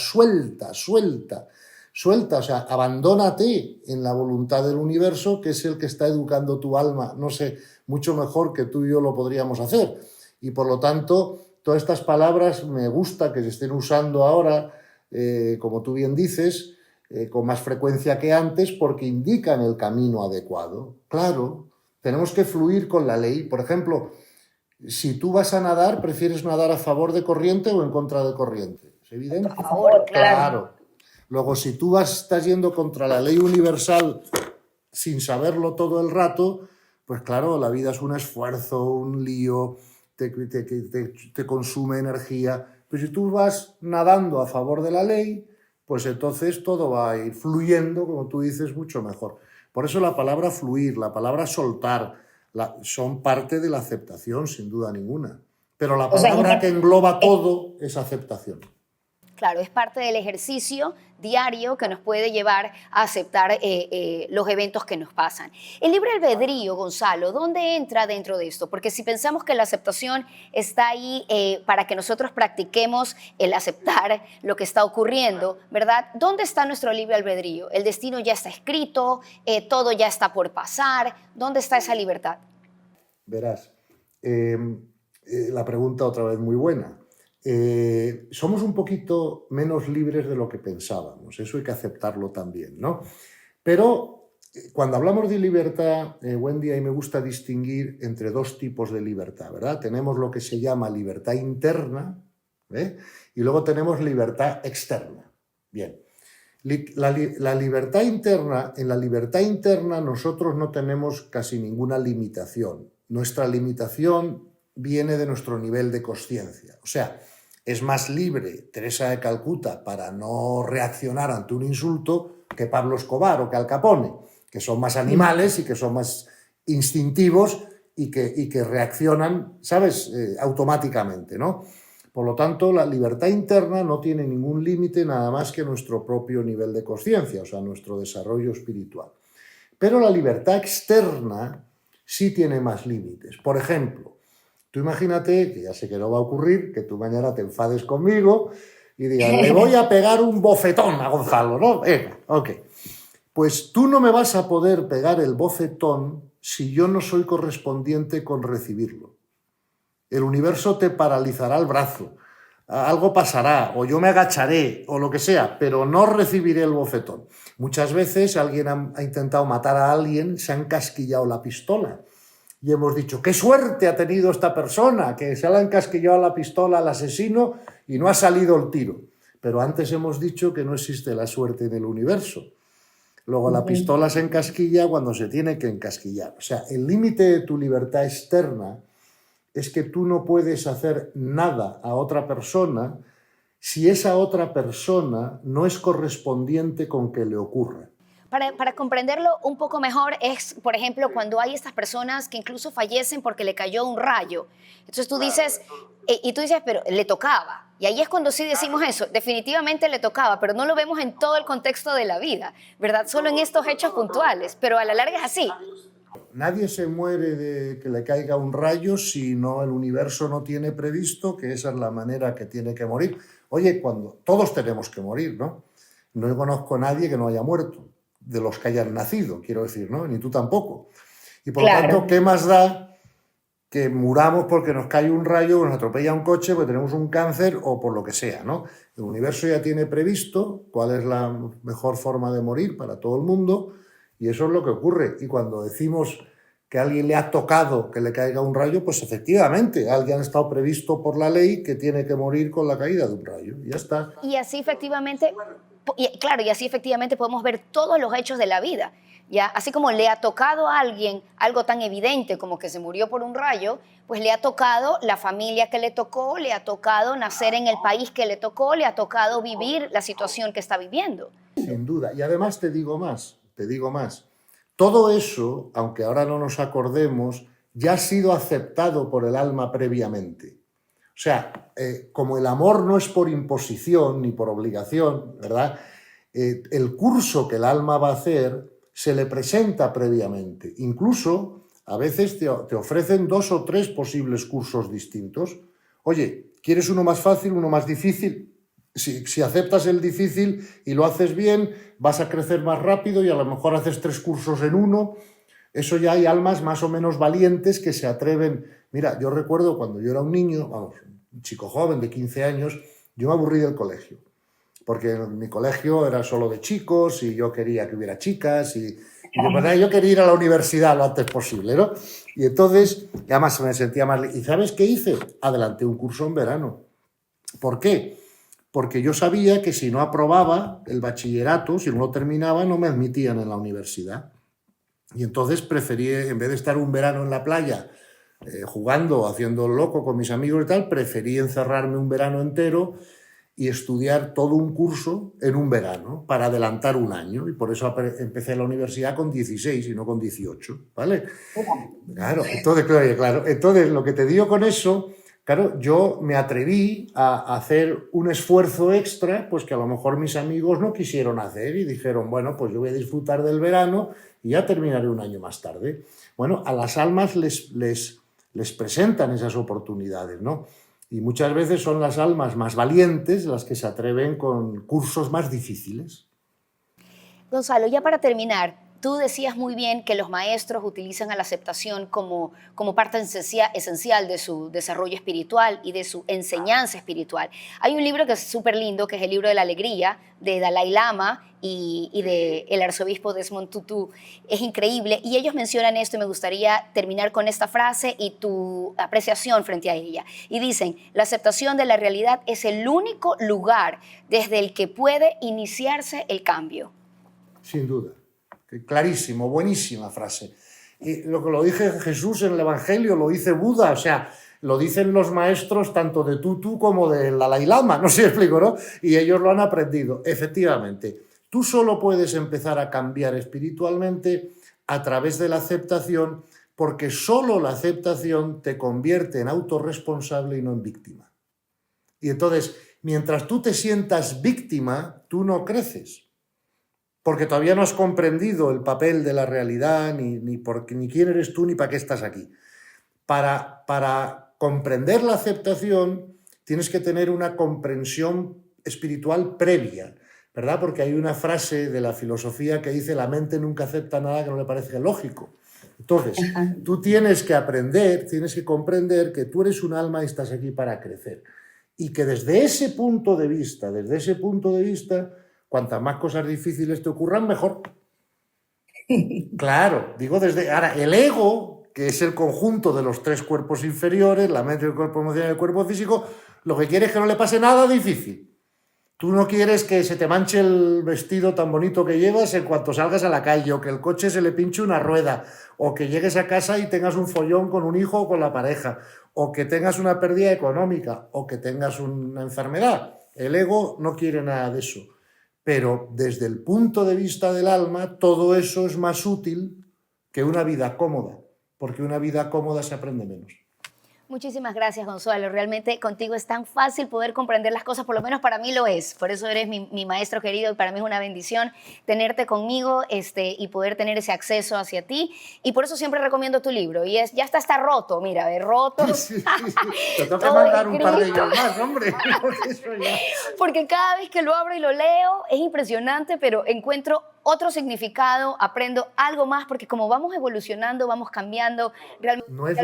suelta, o sea, abandónate en la voluntad del universo, que es el que está educando tu alma, no sé, mucho mejor que tú y yo lo podríamos hacer. Y por lo tanto, todas estas palabras me gusta que se estén usando ahora, como tú bien dices, con más frecuencia que antes, porque indican el camino adecuado. Claro, tenemos que fluir con la ley. Por ejemplo, si tú vas a nadar, ¿prefieres nadar a favor de corriente o en contra de corriente? ¿Es evidente? Por favor, claro. Claro. Luego, si tú estás yendo contra la ley universal sin saberlo todo el rato, pues claro, la vida es un esfuerzo, un lío, te consume energía. Pero si tú vas nadando a favor de la ley, pues entonces todo va a ir fluyendo, como tú dices, mucho mejor. Por eso la palabra fluir, la palabra soltar, son parte de la aceptación, sin duda ninguna. Pero la O sea, palabra que engloba todo es aceptación. claro, es parte del ejercicio diario que nos puede llevar a aceptar los eventos que nos pasan. El libre albedrío, Gonzalo, ¿dónde entra dentro de esto? Porque si pensamos que la aceptación está ahí para que nosotros practiquemos el aceptar lo que está ocurriendo, ¿verdad? ¿Dónde está nuestro libre albedrío? El destino ya está escrito, todo ya está por pasar. ¿Dónde está esa libertad? Verás, la pregunta otra vez muy buena. Somos un poquito menos libres de lo que pensábamos, eso hay que aceptarlo también, ¿no? Pero cuando hablamos de libertad, Wendy, a mí me gusta distinguir entre dos tipos de libertad, ¿verdad? Tenemos lo que se llama libertad interna, ¿eh? Y luego tenemos libertad externa. Bien, la libertad interna, en la libertad interna nosotros no tenemos casi ninguna limitación. Nuestra limitación viene de nuestro nivel de consciencia. O sea, es más libre Teresa de Calcuta para no reaccionar ante un insulto que Pablo Escobar o que Al Capone, que son más animales y que son más instintivos y que reaccionan, ¿sabes?, automáticamente, ¿no? Por lo tanto, la libertad interna no tiene ningún límite nada más que nuestro propio nivel de consciencia, o sea, nuestro desarrollo espiritual. Pero la libertad externa sí tiene más límites. Por ejemplo, tú imagínate, que ya sé que no va a ocurrir, que tú mañana te enfades conmigo y digas, le voy a pegar un bofetón a Gonzalo, ¿no? Venga, ok. Pues tú no me vas a poder pegar el bofetón si yo no soy correspondiente con recibirlo. El universo te paralizará el brazo, algo pasará, o yo me agacharé, o lo que sea, pero no recibiré el bofetón. Muchas veces alguien ha intentado matar a alguien, se ha encasquillado la pistola. Y hemos dicho, qué suerte ha tenido esta persona, que se le ha encasquillado la pistola al asesino y no ha salido el tiro. Pero antes hemos dicho que no existe la suerte en el universo. Luego la pistola se encasquilla cuando se tiene que encasquillar. O sea, el límite de tu libertad externa es que tú no puedes hacer nada a otra persona si esa otra persona no es correspondiente con que le ocurra. Para comprenderlo un poco mejor es, por ejemplo, cuando hay estas personas que incluso fallecen porque le cayó un rayo. Entonces tú dices, y tú dices, pero le tocaba. Y ahí es cuando sí decimos eso, definitivamente le tocaba, pero no lo vemos en todo el contexto de la vida, ¿verdad? Solo en estos hechos puntuales, pero a la larga es así. Nadie se muere de que le caiga un rayo si no el universo no tiene previsto que esa es la manera que tiene que morir. Oye, cuando todos tenemos que morir, ¿no? no conozco a nadie que no haya muerto, de los que hayan nacido, quiero decir, ¿no? Ni tú tampoco. Y por lo tanto, ¿qué más da que muramos porque nos cae un rayo, o nos atropella un coche, porque tenemos un cáncer o por lo que sea, ¿no? El universo ya tiene previsto cuál es la mejor forma de morir para todo el mundo y eso es lo que ocurre. Y cuando decimos que a alguien le ha tocado que le caiga un rayo, pues efectivamente, alguien ha estado previsto por la ley que tiene que morir con la caída de un rayo. Y ya está. Y así efectivamente, claro, y así efectivamente podemos ver todos los hechos de la vida. ¿Ya? Así como le ha tocado a alguien algo tan evidente como que se murió por un rayo, pues le ha tocado la familia que le tocó, le ha tocado nacer en el país que le tocó, le ha tocado vivir la situación que está viviendo. Sin duda. Y además te digo más. Todo eso, aunque ahora no nos acordemos, ya ha sido aceptado por el alma previamente. O sea, como el amor no es por imposición ni por obligación, ¿verdad? El curso que el alma va a hacer se le presenta previamente. Incluso, a veces te ofrecen 2 o 3 posibles cursos distintos. Oye, ¿quieres uno más fácil, uno más difícil? Si aceptas el difícil y lo haces bien, vas a crecer más rápido y a lo mejor haces 3 cursos en uno. Eso ya hay almas más o menos valientes que se atreven. Mira, yo recuerdo cuando yo era un niño, vamos, un chico joven de 15 años, yo me aburrí del colegio. Porque mi colegio era solo de chicos y yo quería que hubiera chicas y yo quería ir a la universidad lo antes posible, ¿no? Y entonces, además me sentía más... ¿Y sabes qué hice? Adelanté un curso en verano. ¿Por qué? Porque yo sabía que si no aprobaba el bachillerato, si no lo terminaba, no me admitían en la universidad. Y entonces preferí, en vez de estar un verano en la playa jugando, haciendo el loco con mis amigos y tal, preferí encerrarme un verano entero y estudiar todo un curso en un verano para adelantar un año. Y por eso empecé la universidad con 16 y no con 18, ¿vale? Claro, entonces lo que te digo con eso, claro, yo me atreví a hacer un esfuerzo extra, pues que a lo mejor mis amigos no quisieron hacer y dijeron, bueno, pues yo voy a disfrutar del verano y ya terminaré un año más tarde. Bueno, a las almas les presentan esas oportunidades, ¿no? Y muchas veces son las almas más valientes las que se atreven con cursos más difíciles. Gonzalo, ya para terminar, tú decías muy bien que los maestros utilizan a la aceptación como parte esencial de su desarrollo espiritual y de su enseñanza espiritual. Hay un libro que es súper lindo, que es el libro de la alegría, de Dalai Lama y del arzobispo Desmond Tutu. Es increíble y ellos mencionan esto y me gustaría terminar con esta frase y tu apreciación frente a ella. Y dicen, la aceptación de la realidad es el único lugar desde el que puede iniciarse el cambio. Sin duda. Clarísimo, buenísima frase. Y lo que lo dice Jesús en el Evangelio, lo dice Buda, o sea, lo dicen los maestros tanto de Tutu como del Dalai Lama, no sé si explico, ¿no? Y ellos lo han aprendido. Efectivamente, tú solo puedes empezar a cambiar espiritualmente a través de la aceptación, porque solo la aceptación te convierte en autorresponsable y no en víctima. Y entonces, mientras tú te sientas víctima, tú no creces. Porque todavía no has comprendido el papel de la realidad, ni quién eres tú, ni para qué estás aquí. Para comprender la aceptación, tienes que tener una comprensión espiritual previa, ¿verdad? Porque hay una frase de la filosofía que dice: la mente nunca acepta nada que no le parezca lógico. Entonces, tú tienes que aprender, tienes que comprender que tú eres un alma y estás aquí para crecer. Y que desde ese punto de vista, cuantas más cosas difíciles te ocurran, mejor. Claro, digo desde... Ahora, el ego, que es el conjunto de los 3 cuerpos inferiores, la mente, el cuerpo emocional y el cuerpo físico, lo que quiere es que no le pase nada difícil. Tú no quieres que se te manche el vestido tan bonito que llevas en cuanto salgas a la calle, o que el coche se le pinche una rueda, o que llegues a casa y tengas un follón con un hijo o con la pareja, o que tengas una pérdida económica, o que tengas una enfermedad. El ego no quiere nada de eso. Pero desde el punto de vista del alma, todo eso es más útil que una vida cómoda, porque una vida cómoda se aprende menos. Muchísimas gracias, Gonzalo. Realmente contigo es tan fácil poder comprender las cosas, por lo menos para mí lo es. Por eso eres mi maestro querido y para mí es una bendición tenerte conmigo y poder tener ese acceso hacia ti. Y por eso siempre recomiendo tu libro. Y ya está roto, mira, roto. Sí, sí, sí. Te tengo que Todo mandar un par de escrito. ellos más, hombre. Porque eso ya... Porque cada vez que lo abro y lo leo es impresionante, pero encuentro otro significado, aprendo algo más, porque como vamos evolucionando, vamos cambiando, No es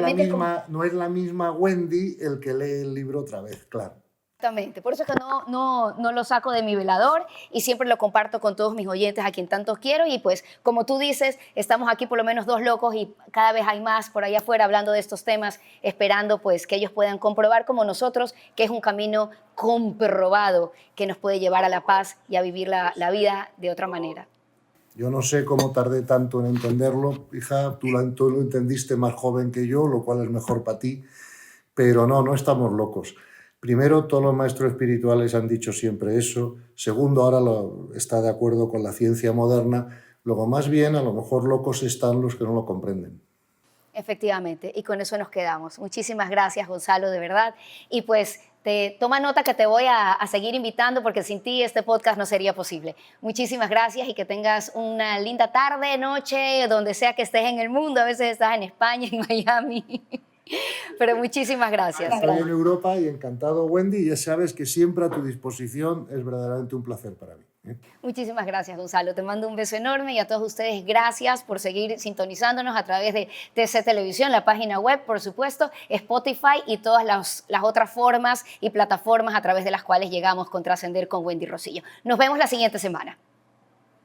no es la misma Wendy el que lee el libro otra vez, claro. Exactamente, por eso es que no lo saco de mi velador y siempre lo comparto con todos mis oyentes a quien tanto quiero y pues como tú dices, estamos aquí por lo menos dos locos y cada vez hay más por allá afuera hablando de estos temas, esperando pues que ellos puedan comprobar como nosotros que es un camino comprobado que nos puede llevar a la paz y a vivir la vida de otra manera. Yo no sé cómo tardé tanto en entenderlo, hija, tú lo entendiste más joven que yo, lo cual es mejor para ti, pero no estamos locos. Primero, todos los maestros espirituales han dicho siempre eso. Segundo, ahora está de acuerdo con la ciencia moderna. Luego, más bien, a lo mejor locos están los que no lo comprenden. Efectivamente, y con eso nos quedamos. Muchísimas gracias, Gonzalo, de verdad. Y pues toma nota que te voy a seguir invitando porque sin ti este podcast no sería posible. Muchísimas gracias y que tengas una linda tarde, noche, donde sea que estés en el mundo. A veces estás en España, en Miami. Pero muchísimas gracias. Estoy en Europa y encantado, Wendy. Ya sabes que siempre a tu disposición, es verdaderamente un placer para mí. Muchísimas gracias, Gonzalo. Te mando un beso enorme y a todos ustedes gracias por seguir sintonizándonos a través de TC Televisión, la página web, por supuesto, Spotify y todas las otras formas y plataformas a través de las cuales llegamos con Trascender con Wendy Rosillo. Nos vemos la siguiente semana.